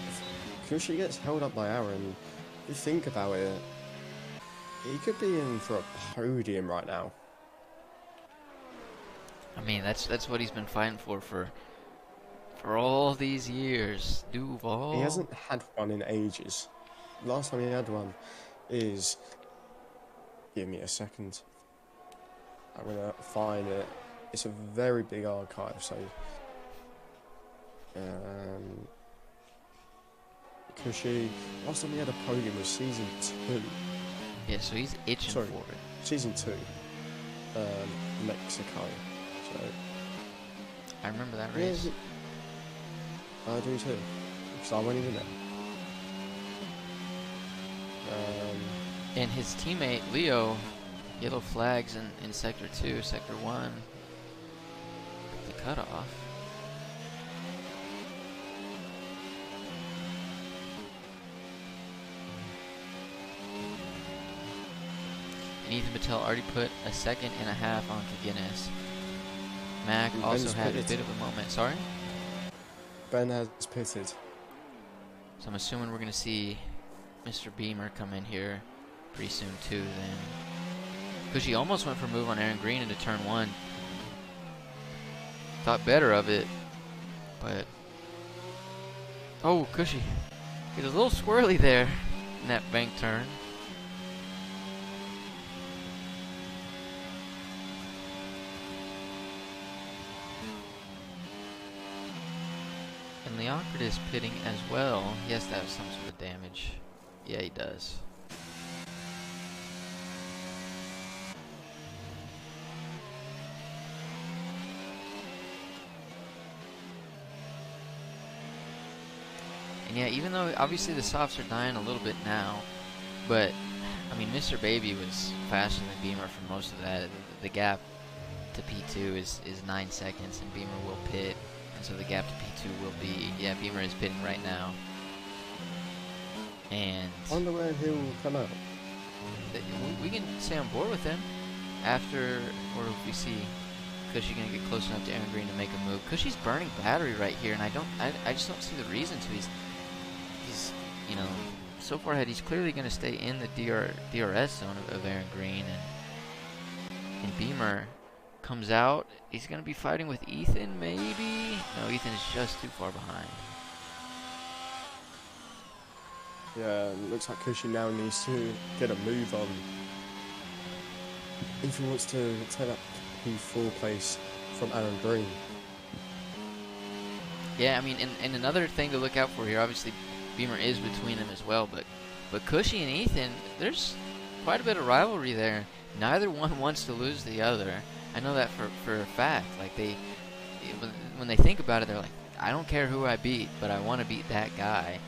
if Cushy gets held up by Aaron, if you think about it, he could be in for a podium right now. I mean, that's what he's been fighting for all these years. Duval. He hasn't had one in ages. Last time he had one is... Give me a second. I'm going to find it. It's a very big archive, so... Cushy... Last time he had a podium was season 2. Yeah, so he's itching Sorry. for it. Season 2. Mexico. So... I remember that Yeah, race. I do too. Because I wasn't even there. And his teammate, Leo, yellow flags in Sector 2, Sector 1. The cutoff. And Ethan Patel already put a 1.5 seconds on Guinness. Mac And also Ben's had a pitted. bit of a moment. Sorry? Ben has pitted. So I'm assuming we're going to see Mr. Beamer come in here pretty soon too then. Because he almost went for a move on Aaron Green into turn 1. Thought better of it, but... Oh, Cushy. He was a little squirrely there in that bank turn. And Leocritus pitting as well. He has to have some sort of damage. Yeah, he does. And yeah, even though obviously the softs are dying a little bit now, but I mean, Mr. Baby was faster than Beamer for most of that. The gap to P2 is 9 seconds, and Beamer will pit. And so the gap to P2 will be, yeah, Beamer is pitting right now. And I wonder where he'll come out. we can stay on board with him after, or if we see Cushy gonna get close enough to Aaron Green to make a move. Cushy's burning battery right here, and I just don't see the reason to. He's you know, so far ahead. He's clearly gonna stay in the DRS zone of Aaron Green, and Beamer comes out. He's gonna be fighting with Ethan, maybe. No, Ethan is just too far behind. Yeah, looks like Cushy now needs to get a move on. If he wants to take that P4 place from Aaron Green. Yeah, I mean, and another thing to look out for here, obviously Beamer is between them as well, but Cushy and Ethan, there's quite a bit of rivalry there. Neither one wants to lose the other. I know that for a fact. Like, when they think about it, they're like, I don't care who I beat, but I want to beat that guy.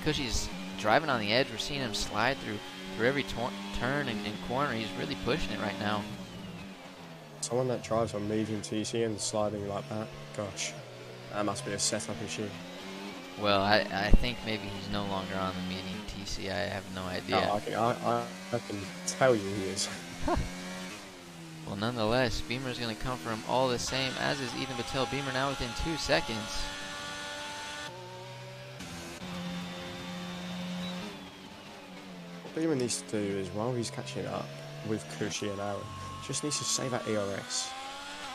Cushy's driving on the edge. We're seeing him slide through every turn and corner. He's really pushing it right now. Someone that drives on medium TC and sliding like that, gosh, that must be a setup issue. Well, I think maybe he's no longer on the meeting, TC. I have no No, idea. I can tell you he is. Well, nonetheless, Beamer's going to come for him all the same, as is Ethan Patel. Beamer now within 2 seconds. What Beamer needs to do is, while he's catching up with Cushy and Aaron, just needs to save that ERS.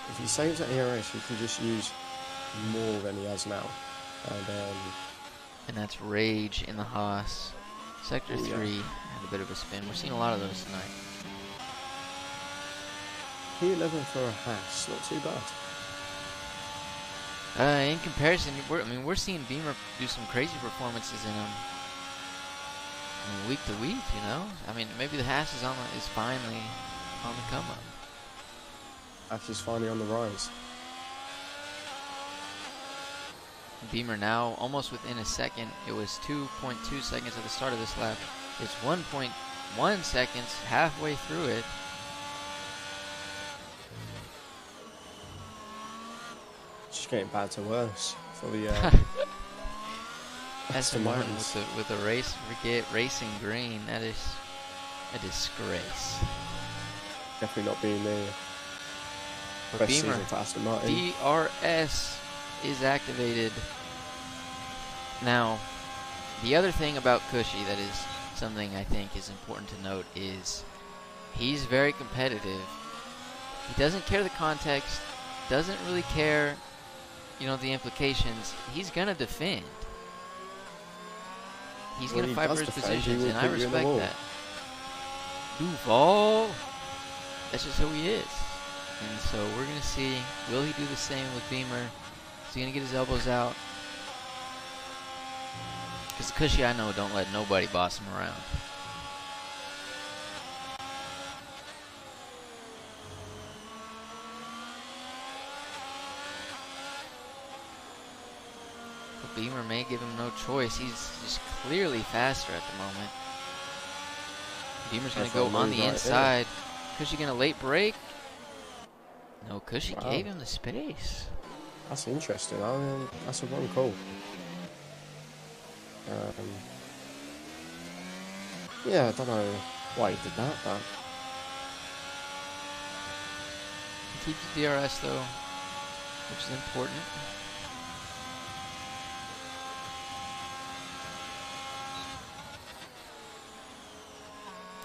If he saves that ERS, he can just use more than he has now. And that's Rage in the Haas. Sector 3 yeah. had a bit of a spin. We're seeing a lot of those tonight. P11 for a Haas, not too bad. In comparison, we're seeing Beamer do some crazy performances in them. Week to week, you know. I mean, maybe the Haas is finally on the come up. Haas is finally on the rise. Beamer now almost within a second. It was 2.2 seconds at the start of this lap. It's 1.1 seconds halfway through it. Just getting bad to worse for the Aston Martin with the racing green. That is a disgrace. Definitely not being the But best Beamer, season for Aston Martin. DRS is activated. Now, the other thing about Cushy that is something I think is important to note is he's very competitive. He doesn't care the context, doesn't really care, you know, the implications. He's gonna defend. He's gonna fight for his positions, and I respect that. Duval, that's just who he is. And so we're gonna see, will he do the same with Beamer? Is he gonna get his elbows out? Because Cushy, I know, don't let nobody boss him around. But Beamer may give him no choice. He's just clearly faster at the moment. Beamer's gonna go on the inside. Cushy gonna late break? No, Cushy gave him the space. That's interesting. I mean, that's a wrong call. Yeah, I don't know why he did that, but He keeps the DRS though, which is important.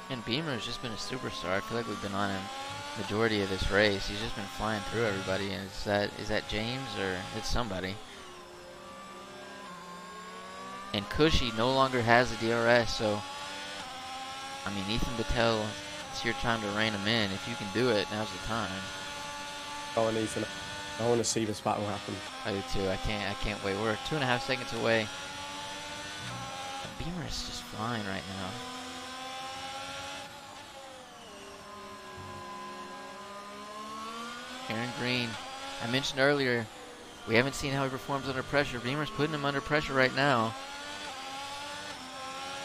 And Beamer has just been a superstar. I feel like we've been on him majority of this race. He's just been flying through everybody. And is that James or it's somebody? And Cushy no longer has the DRS, so I mean, Ethan Patel, it's your time to rein him in. If you can do it, now's the time. Oh, and Ethan, I want to see this battle happen. I do too. I can't wait. We're 2.5 seconds away. Beamer is just flying right now. Aaron Green, I mentioned earlier, we haven't seen how he performs under pressure. Beamer's putting him under pressure right now.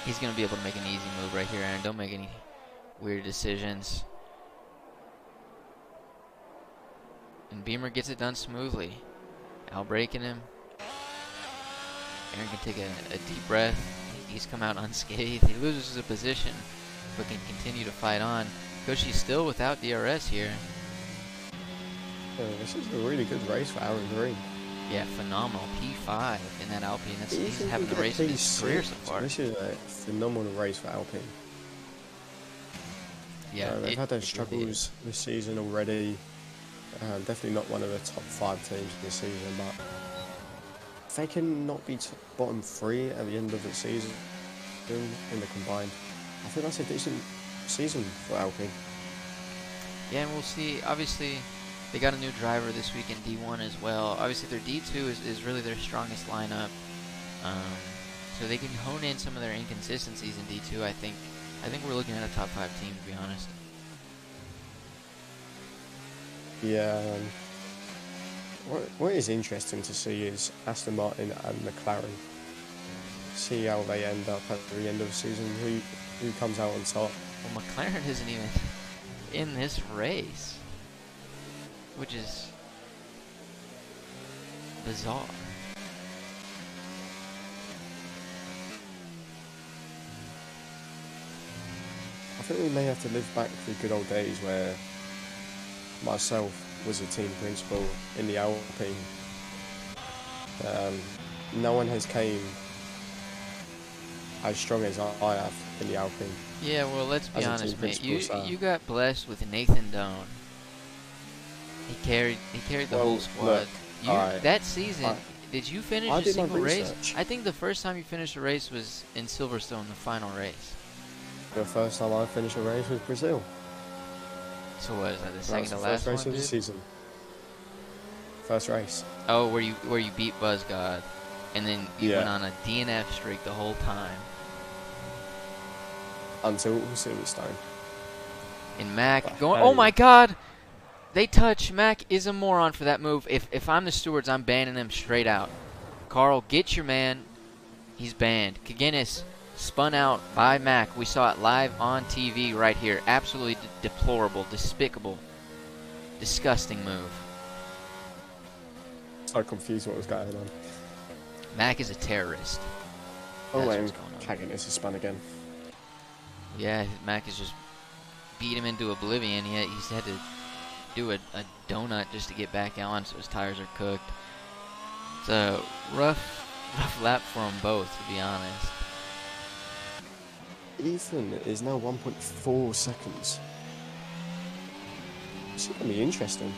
He's going to be able to make an easy move right here, Aaron. Don't make any weird decisions. And Beamer gets it done smoothly. Out-braking him. Aaron can take a deep breath. He's come out unscathed. He loses a position, but can continue to fight on. Cushy's still without DRS here. This is a really good race for Aaron Green. Yeah, phenomenal. P5 in that Alpine. He's having the race of his career so far. This is a phenomenal race for Alpine. Yeah, they've had their struggles this season already. Definitely not one of the top 5 teams this season, but if they can not be bottom 3 at the end of the season in the combined, I think that's a decent season for Alpine. Yeah, and we'll see. Obviously, they got a new driver this week in D1 as well. Obviously, their D2 is really their strongest lineup. So they can hone in some of their inconsistencies in D2. I think we're looking at a top 5 team, to be honest. Yeah. What is interesting to see is Aston Martin and McLaren. See how they end up at the end of the season. Who comes out on top? Well, McLaren isn't even in this race, which is bizarre. I think we may have to live back the good old days where myself was a team principal in the Alpine. No one has came as strong as I have in the Alpine. Yeah, well, let's be As a honest, team mate. principal, You got blessed with Nathan Doan. He carried the whole squad. Look, That season, did you finish I a did my single race? research. I think the first time you finished a race was in Silverstone, the final race. The first time I finished a race was Brazil. So what is that? The That second was to the last first race one, of the dude? season. First race. Oh, where you beat Buzzgod, and then you Yeah. went on a DNF streak the whole time. Until Silverstone. And Mac But going, hey. oh my God! They touch. Mac is a moron for that move. If I'm the stewards, I'm banning them straight out. Carl, get your man. He's banned. Kaginis spun out by Mac. We saw it live on TV right here. Absolutely deplorable, despicable, disgusting move. So confused what was going on. Mac is a terrorist. Oh, That's and what's going on. Kaginis is spun again. Yeah, Mac has just beat him into oblivion. He's had to do a donut just to get back on, so his tires are cooked. It's a rough lap for them both, to be honest. Ethan is now 1.4 seconds. This is going to be interesting.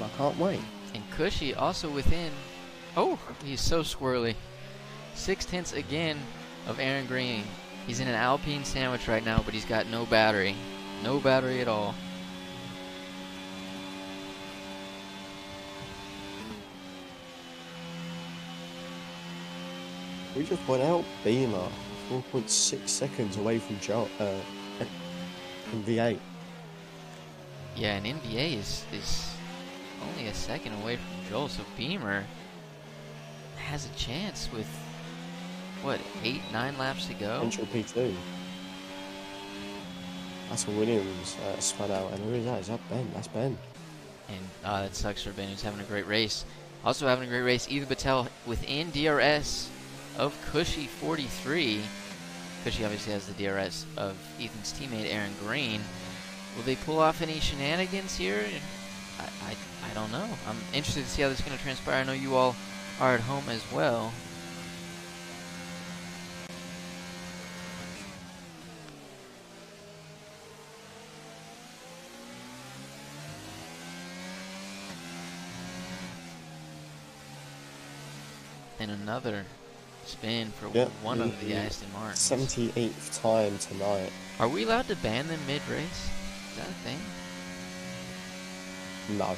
I can't wait. And Cushy also within. Oh, he's so squirrely. 6/10 again of Aaron Green. He's in an Alpine sandwich right now, but he's got no battery. No battery at all. We just went out Beamer, 4.6 seconds away from Joe in V8. Yeah, and NBA is only a second away from Joel, so Beamer has a chance with, what, 8-9 laps to go? Central P2. That's what Williams spun out. And who is that? Is that Ben? That's Ben. And that sucks for Ben, who's having a great race. Also having a great race, Ethan Patel within DRS of Cushy 43. Cushy obviously has the DRS of Ethan's teammate Aaron Green. Will they pull off any shenanigans here? I don't know. I'm interested to see how this is going to transpire. I know you all are at home as well. And another spin for one of the Aston Martins. 78th time tonight. Are we allowed to ban them mid-race? Is that a thing? No.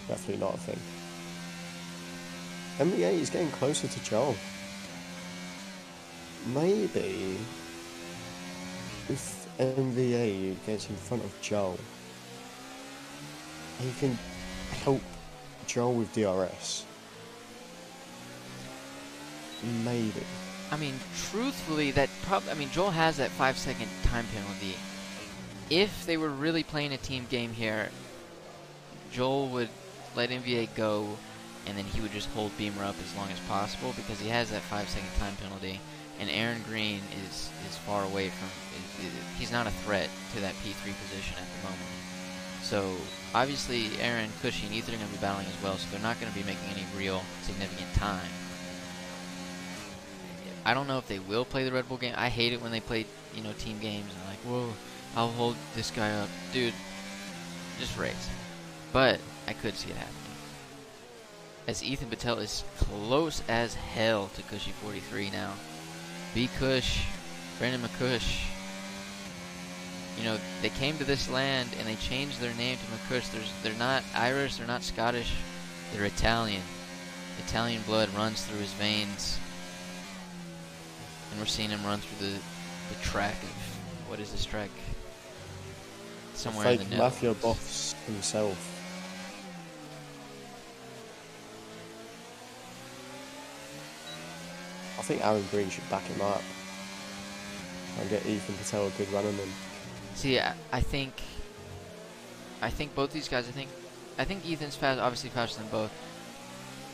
Definitely not a thing. NBA is getting closer to Joel. Maybe if MVA gets in front of Joel, he can help Joel with DRS. Maybe. I mean, truthfully, Joel has that 5-second time penalty. If they were really playing a team game here, Joel would let MVA go, and then he would just hold Beamer up as long as possible because he has that 5-second time penalty. And Aaron Green is far away from. He's not a threat to that P3 position at the moment. So obviously, Aaron, Cushy, and Ethan are going to be battling as well. So they're not going to be making any real significant time. I don't know if they will play the Red Bull game. I hate it when they play, team games and like, whoa, I'll hold this guy up, dude. Just race. But I could see it happening. As Ethan Patel is close as hell to Cushy 43 now. B Cush, Brandon McCush. They came to this land and they changed their name to McCush. They're not Irish, they're not Scottish, they're Italian. Italian blood runs through his veins. And we're seeing him run through the track of, what is this track? Somewhere in the Netherlands. Mafia boss himself. I think Aaron Green should back him up and get Ethan Patel a good run on them. See, I think both these guys. I think Ethan's fast, obviously faster than both.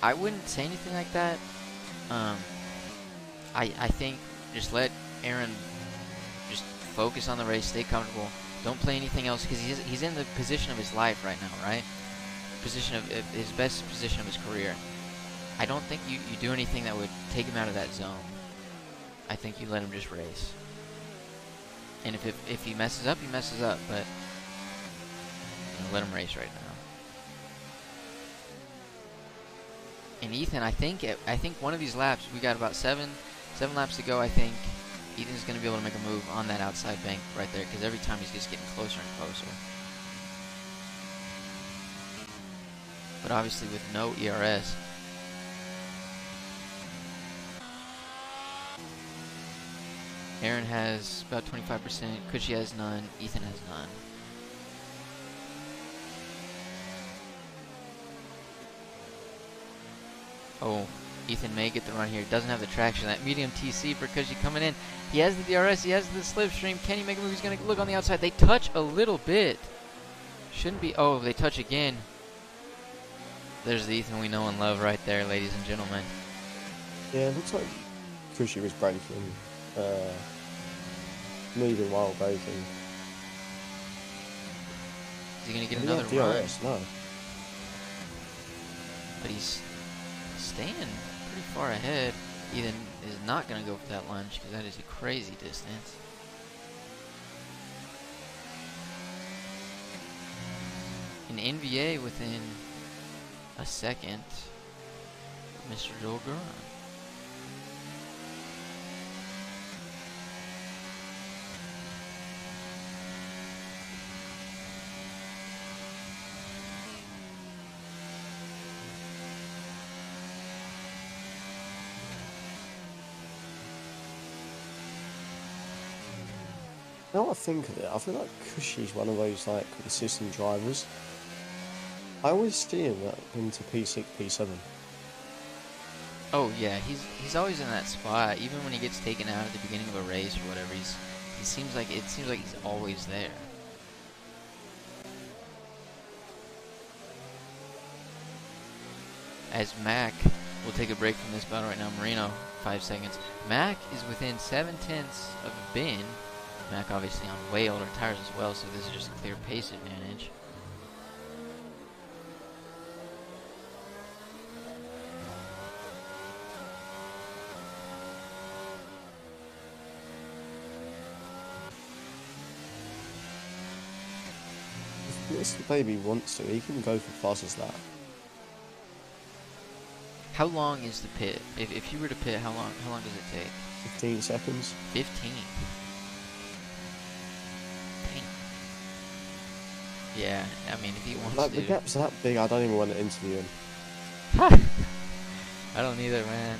I wouldn't say anything like that. I think just let Aaron focus on the race, stay comfortable, don't play anything else, because he's in the position of his life right now, right? Position of his best position of his career. I don't think you do anything that would take him out of that zone. I think you let him just race. And if he messes up, he messes up, but let him race right now. And Ethan, I think one of these laps, we got about seven laps to go. I think Ethan's going to be able to make a move on that outside bank right there, because every time he's just getting closer and closer. But obviously with no ERS, Aaron has about 25%, Cushy has none, Ethan has none. Oh, Ethan may get the run here. Doesn't have the traction. That medium TC for Cushy coming in. He has the DRS. He has the slipstream. Can he make a move? He's going to look on the outside. They touch a little bit. Shouldn't be. Oh, they touch again. There's the Ethan we know and love right there, ladies and gentlemen. Yeah, it looks like Cushy was braking. Moving while braking. Is he going to get another run? DRS? No. But he's staying pretty far ahead. Ethan is not going to go for that lunge, because that is a crazy distance. An NVA within a second. Mr. Joel Guran. Now I think of it, I feel like Cushy's one of those like consistent drivers. I always see him into P6, P7. Oh yeah, he's always in that spot. Even when he gets taken out at the beginning of a race or whatever, it seems like he's always there. As Mac will take a break from this battle right now, Marino 5 seconds. Mac is within 7/10 of Ben. Mac obviously on way older tires as well, so this is just a clear pace advantage. If this baby wants to, he can go for fastest lap. How long is the pit? If you were to pit, how long does it take? 15 seconds. 15. Dang. Yeah, I mean, if he wants like, to. the gap's that big, I don't even want to interview him. I don't either, man.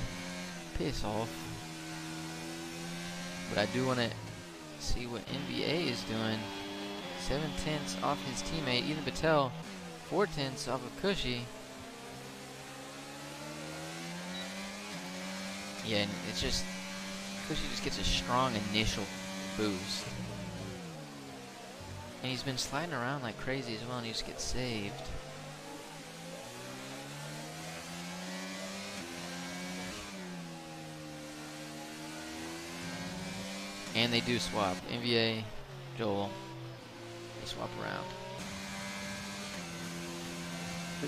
Piss off. But I do want to see what NBA is doing. 7/10 off his teammate, Ethan Patel. 4/10 off of Cushy. Yeah, and it's just, Cushy just gets a strong initial boost. And he's been sliding around like crazy as well, and he just gets saved. And they do swap. NBA, Joel, they swap around.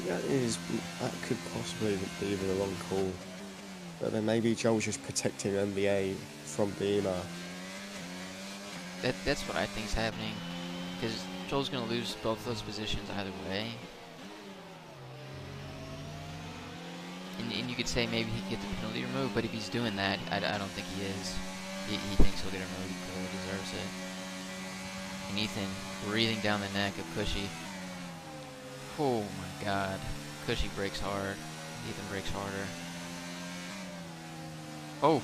That could possibly be the wrong call. But then maybe Joel's just protecting NBA from Beamer. That's what I think is happening. Because Joel's going to lose both those positions either way. And you could say maybe he could get the penalty removed, but if he's doing that, I don't think he is. He thinks he'll get it removed. He clearly deserves it. And Ethan breathing down the neck of Cushy. Oh my god. Cushy breaks hard. Ethan breaks harder. Oh.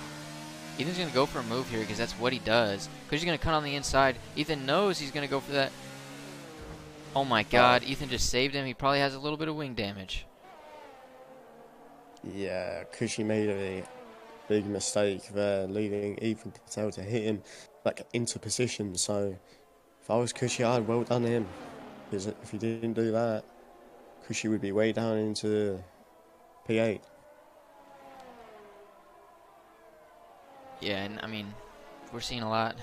Ethan's going to go for a move here because that's what he does. Cushy's going to cut on the inside. Ethan knows he's going to go for that. Oh my god. Ethan just saved him. He probably has a little bit of wing damage. Yeah, Cushy made a big mistake there, leaving Ethan Patel to hit him like into position. So if I was Cushy, I'd well done him. Because if he didn't do that, Cushy would be way down into P8. Yeah, and I mean, we're seeing a lot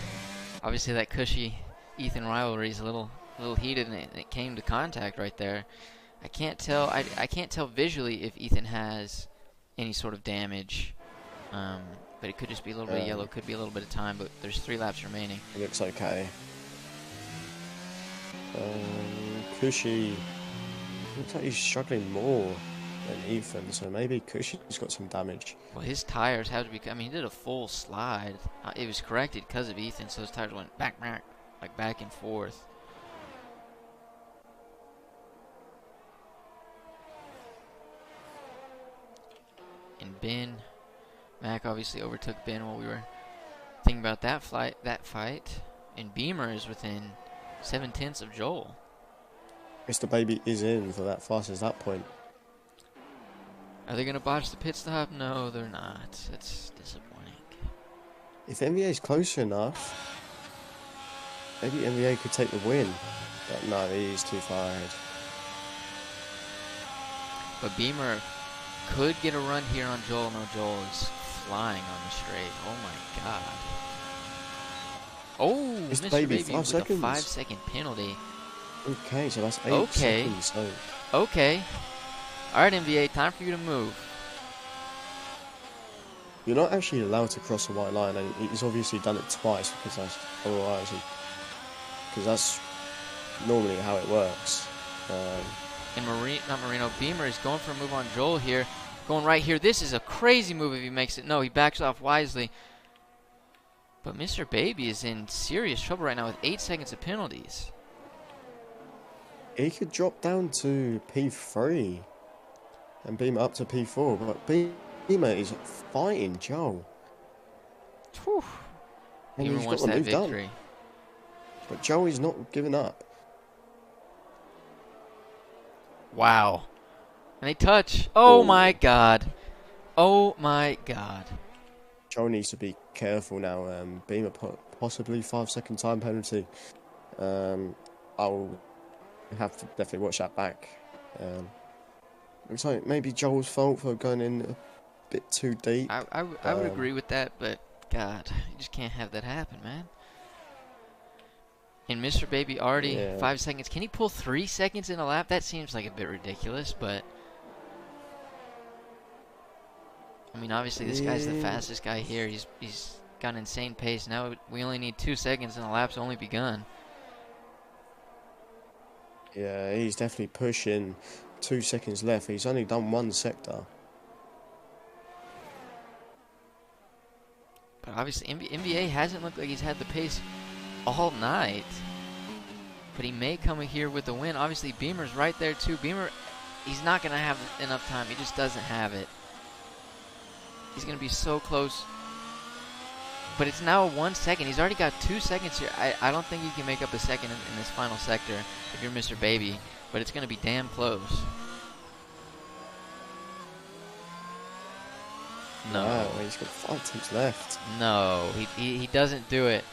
Obviously, that cushy Ethan rivalry is a little heated, and it came to contact right there. I can't tell. I can't tell visually if Ethan has any sort of damage. Um, but it could just be a little bit of yellow. Could be a little bit of time. But there's 3 laps remaining. It looks okay. Cushy looks like he's struggling more than Ethan, so maybe Cushy's got some damage. Well, his tires have to be. I mean, he did a full slide. It was corrected because of Ethan, so his tires went back, like back and forth. And Ben, Mac obviously overtook Ben while we were thinking about that fight. And Beamer is within 7/10 of Joel. Mr. Baby is in for that fast as that point. Are they gonna botch the pit stop? No, they're not. That's disappointing. If NBA is close enough, maybe NBA could take the win. But no, he's too far ahead. But Beamer could get a run here on Joel. No, Joel is flying on the straight. Oh my god. Oh, Mr. Baby 5 with seconds. a 5-second penalty. Okay, so that's 8 Okay. seconds. So Okay. Alright, NBA, time for you to move. you're not actually allowed to cross the white line, and he's obviously done it twice because that's normally how it works. And Beamer is going for a move on Joel here. Going right here. This is a crazy move if he makes it. No, he backs off wisely. But Mr. Baby is in serious trouble right now with 8 seconds of penalties. He could drop down to P3 and Beamer up to P4, but Beamer is fighting Joel. Whew. And Beamer he's wants got the that move victory. done. But Joel is not giving up. Wow. And they touch. Oh Oh. my god. Oh my god. Joel needs to be careful now. Beamer possibly 5-second time penalty. I'll have to definitely watch that back. Looks like maybe Joel's fault for going in a bit too deep. I would agree with that, but god, you just can't have that happen, man. And Mr. Baby already 5 seconds. Can he pull 3 seconds in a lap? That seems like a bit ridiculous, but I mean, obviously this guy's the fastest guy here. He's got an insane pace. Now we only need 2 seconds and the lap's only begun. Yeah, he's definitely pushing. 2 seconds left. He's only done 1 sector. But obviously NBA hasn't looked like he's had the pace all night. But he may come here with the win. Obviously Beamer's right there too. Beamer, he's not going to have enough time. He just doesn't have it. He's going to be so close. But it's now 1 second. He's already got 2 seconds here. I don't think he can make up a second in this final sector if you're Mr. Baby. But it's going to be damn close. No. Wow, he's got 5 tips left. No, he doesn't do it.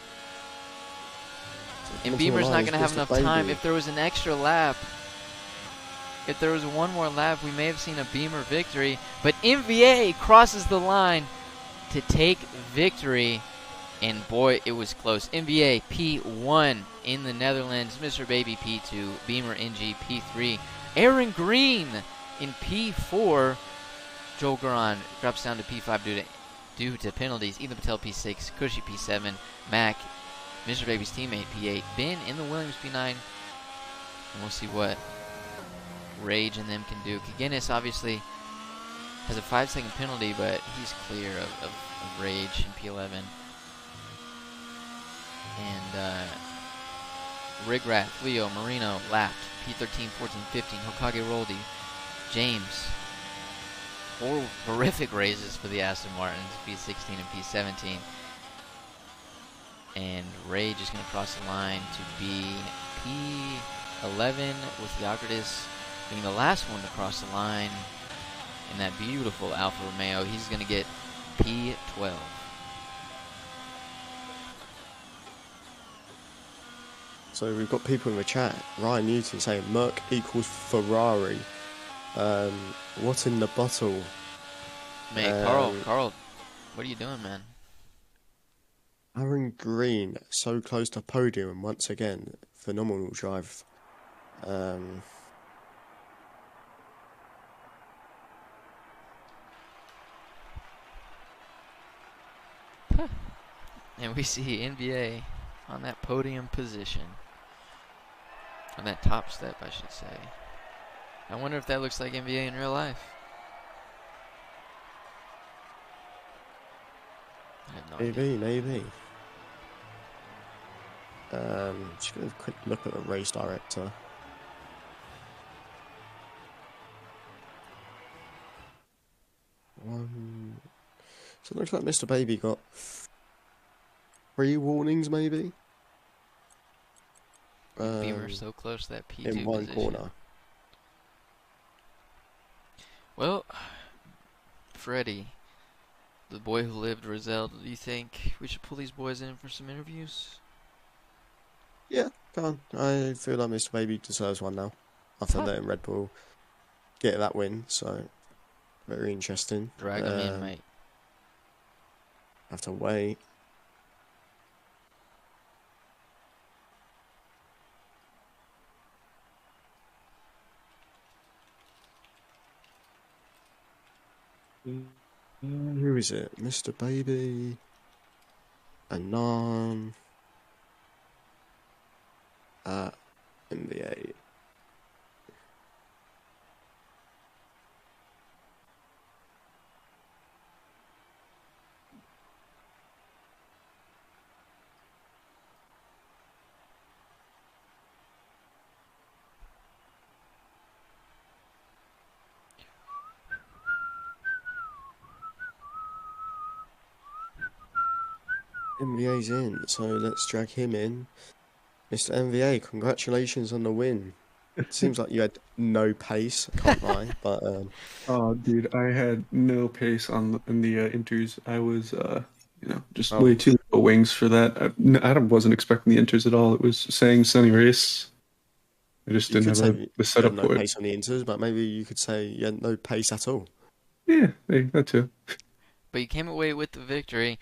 And Not Beamer's to not lie, going to have he's enough just a time. baby. If there was an extra lap, if there was one more lap, we may have seen a Beamer victory. But MVA crosses the line to take victory. And boy, it was close. MVA P1 in the Netherlands. Mr. Baby P2. Beamer NG P3. Aaron Green in P4. Joel Garan drops down to P5 due to penalties. Ethan Patel P6. Cushy P7. Mac, Mr. Baby's teammate, P8. Ben in the Williams P9. And we'll see what Rage and them can do. Kagenis obviously has a 5-second penalty, but he's clear of Rage in P11. And Rigrath, Leo, Marino, Lapped, P13, 14, 15, Hokage Roldy, James. 4 horrific raises for the Aston Martins, P16 and P17. And Rage is going to cross the line to be P11 with Theocritus being the last one to cross the line in that beautiful Alfa Romeo. He's going to get P12. So we've got people in the chat. Ryan Newton saying Merc equals Ferrari. What in the bottle? Man, Carl, what are you doing, man? Aaron Green, so close to podium once again. Phenomenal drive. Um, And we see NBA on that podium position. On that top step, I should say. I wonder if that looks like NBA in real life. I have no idea. maybe. Just gonna have a quick look at the race director. So it looks like Mr. Baby got 3 warnings, maybe, Beamer um, so close to that in P2 one position. corner. Well, Freddie, the boy who lived Roselle, do you think we should pull these boys in for some interviews? Yeah, go on. I feel like Mr. Baby deserves one now after Huh. letting Red Bull get that win. So very interesting. Drag them in, mate. Have to wait. Who is it? Mr. Baby, Anon, NBA. NVA's in, so let's drag him in. Mr. NVA, congratulations on the win. Seems like you had no pace, I can't lie, but Oh, dude, I had no pace in the inters. I was, just way oh, too low wings for that. I wasn't expecting the inters at all. It was saying sunny race. I just you didn't could have say the you had setup no for it. pace on the inters, but maybe you could say you had no pace at all. Yeah, hey, that too. But you came away with the victory.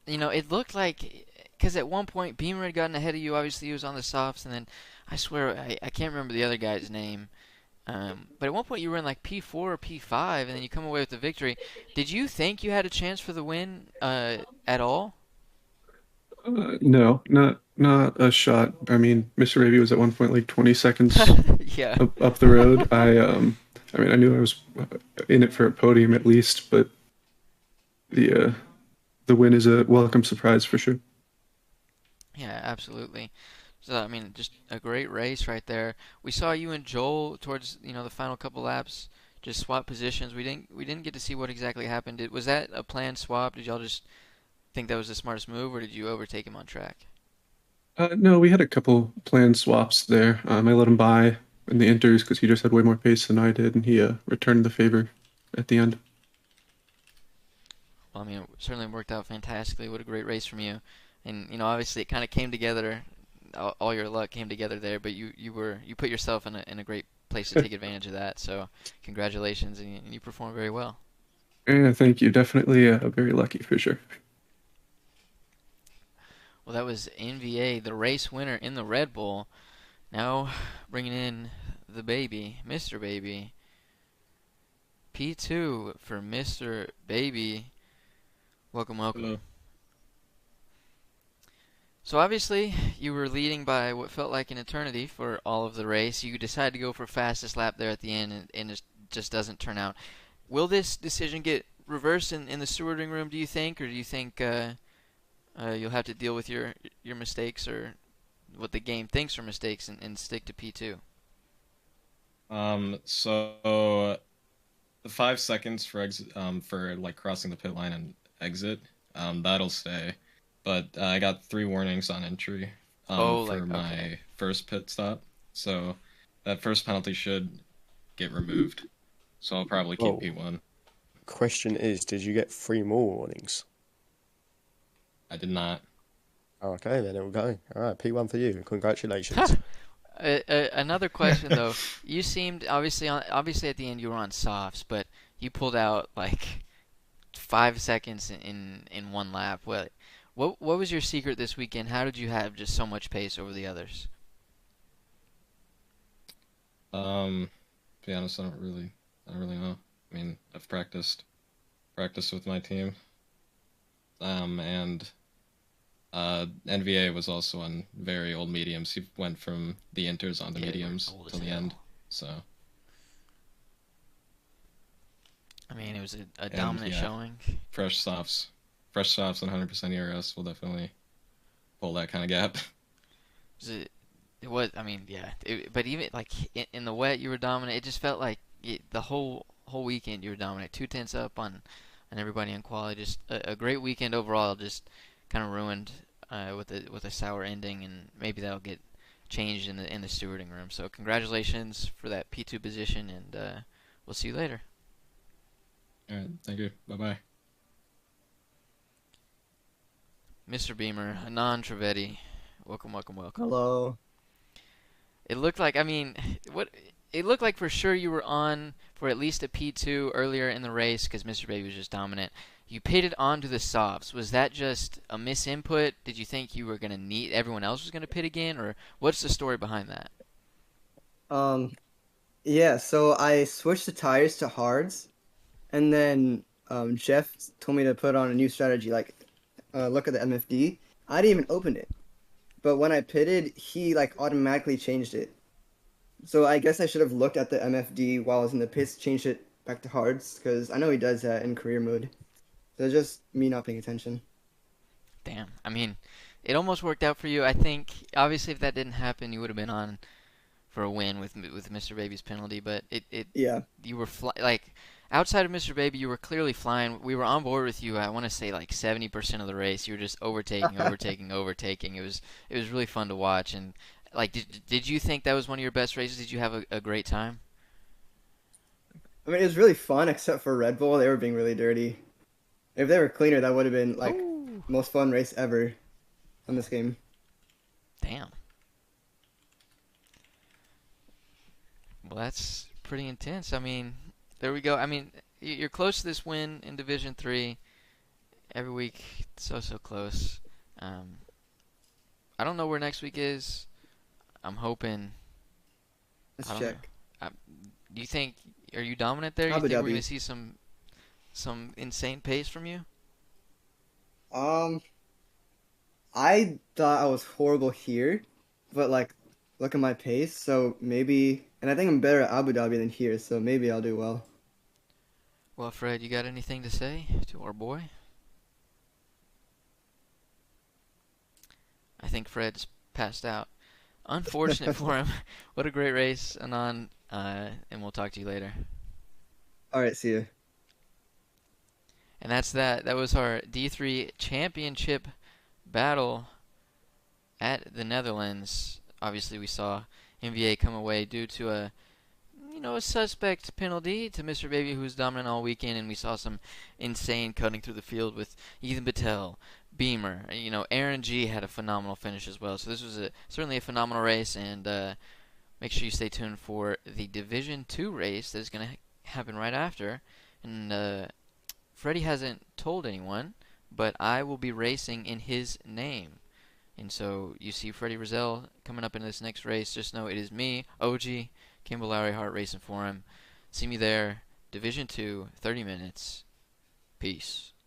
You know, it looked like, because at one point Beamer had gotten ahead of you. Obviously, he was on the softs, and then I swear I can't remember the other guy's name. But at one point you were in like P4 or P5, and then you come away with the victory. Did you think you had a chance for the win at all? No, not a shot. I mean, Mr. Raby was at one point like 20 seconds Yeah. up the road. I mean, I knew I was in it for a podium at least, but the uh, the win is a welcome surprise for sure. Yeah, absolutely. So I mean, just a great race right there. We saw you and Joel towards the final couple laps just swap positions. We didn't get to see what exactly happened. Was that a planned swap? Did y'all just think that was the smartest move, or did you overtake him on track? No, we had a couple planned swaps there. I let him by in the inters because he just had way more pace than I did, and he returned the favor at the end. Well, I mean, it certainly worked out fantastically. What a great race from you. And obviously it kind of came together. All your luck came together there, but you put yourself in a great place to take advantage of that. So, congratulations, and you performed very well. Yeah, thank you. Definitely very lucky for sure. Well, that was NVA, the race winner in the Red Bull. Now, bringing in the baby, Mr. Baby. P2 for Mr. Baby. Welcome, welcome. Hello. So obviously, you were leading by what felt like an eternity for all of the race. You decided to go for fastest lap there at the end, and it just doesn't turn out. Will this decision get reversed in the stewarding room, do you think, or do you think you'll have to deal with your mistakes or what the game thinks are mistakes and stick to P2? So the 5 seconds for for like crossing the pit line and exit, that'll stay. But I got 3 warnings on entry, Oh, for like okay. my first pit stop. So that first penalty should get removed. So I'll probably keep Well, P1. question is, did you get 3 more warnings? I did not. Oh, okay, then it will go. All right, P1 for you. Congratulations. Another question though. You seemed obviously at the end you were on softs, but you pulled out like 5 seconds in one lap. What was your secret this weekend? How did you have just so much pace over the others? To be honest, I don't really know. I mean, I've practiced with my team. And NVA was also on very old mediums. He went from the inters on the Yeah, they were mediums old as till the hell. end. So, I mean, it was a and dominant yeah, showing. fresh softs and 100% ERS will definitely pull that kind of gap. It was. I mean, yeah. But even like in the wet, you were dominant. It just felt like the whole weekend you were dominant. 2 tenths up on everybody in quality. Just a great weekend overall. Just kind of ruined with a sour ending, and maybe that'll get changed in the stewarding room. So congratulations for that P2 position, and we'll see you later. All right, thank you. Bye bye. Mr. Beamer, Anand Trivedi, welcome, welcome, welcome. Hello. It looked like, I mean, what it looked like for sure you were on for at least a P2 earlier in the race because Mr. Baby was just dominant. You pitted onto the softs. Was that just a misinput? Did you think you were going to need everyone else was going to pit again, or what's the story behind that? Um, yeah, so I switched the tires to hards, and then Jeff told me to put on a new strategy, like look at the MFD. I didn't even open it, but when I pitted, he like automatically changed it. So I guess I should have looked at the MFD while I was in the pits, changed it back to hards, because I know he does that in career mode. So it's just me not paying attention. Damn. I mean, it almost worked out for you. I think obviously if that didn't happen, you would have been on for a win with Mr. Baby's penalty, but it Yeah. you were like outside of Mr. Baby, you were clearly flying. We were on board with you. I want to say like 70% of the race. You were just overtaking, overtaking, overtaking. It was really fun to watch. And like, did you think that was one of your best races? Did you have a great time? I mean, it was really fun, except for Red Bull. They were being really dirty. If they were cleaner, that would have been like Ooh, most fun race ever on this game. damn. Well, that's pretty intense. I mean, there we go. I mean, you're close to this win in Division Three every week. So close. Um, I don't know where next week is. I'm hoping. Let's I don't know. check. Do you think are you dominant there? You Abu think we're gonna Dhabi. see some insane pace from you? Um, I thought I was horrible here, but like, look at my pace. So maybe, and I think I'm better at Abu Dhabi than here. So maybe I'll do well. Well, Fred, you got anything to say to our boy? I think Fred's passed out. Unfortunate for him. What a great race, Anand. And we'll talk to you later. All right, see you. And that's that. That was our D3 championship battle at the Netherlands. Obviously, we saw MVA come away due to a suspect penalty to Mr. Baby, who was dominant all weekend, and we saw some insane cutting through the field with Ethan Patel, Beamer. Aaron G had a phenomenal finish as well. So this was certainly a phenomenal race, and make sure you stay tuned for the Division 2 race that is going to happen right after. And Freddie hasn't told anyone, but I will be racing in his name. And so you see Freddie Rizal coming up in this next race. Just know it is me, OG, Kimball Lowry Hart racing for him. See me there. Division 2, 30 minutes. Peace.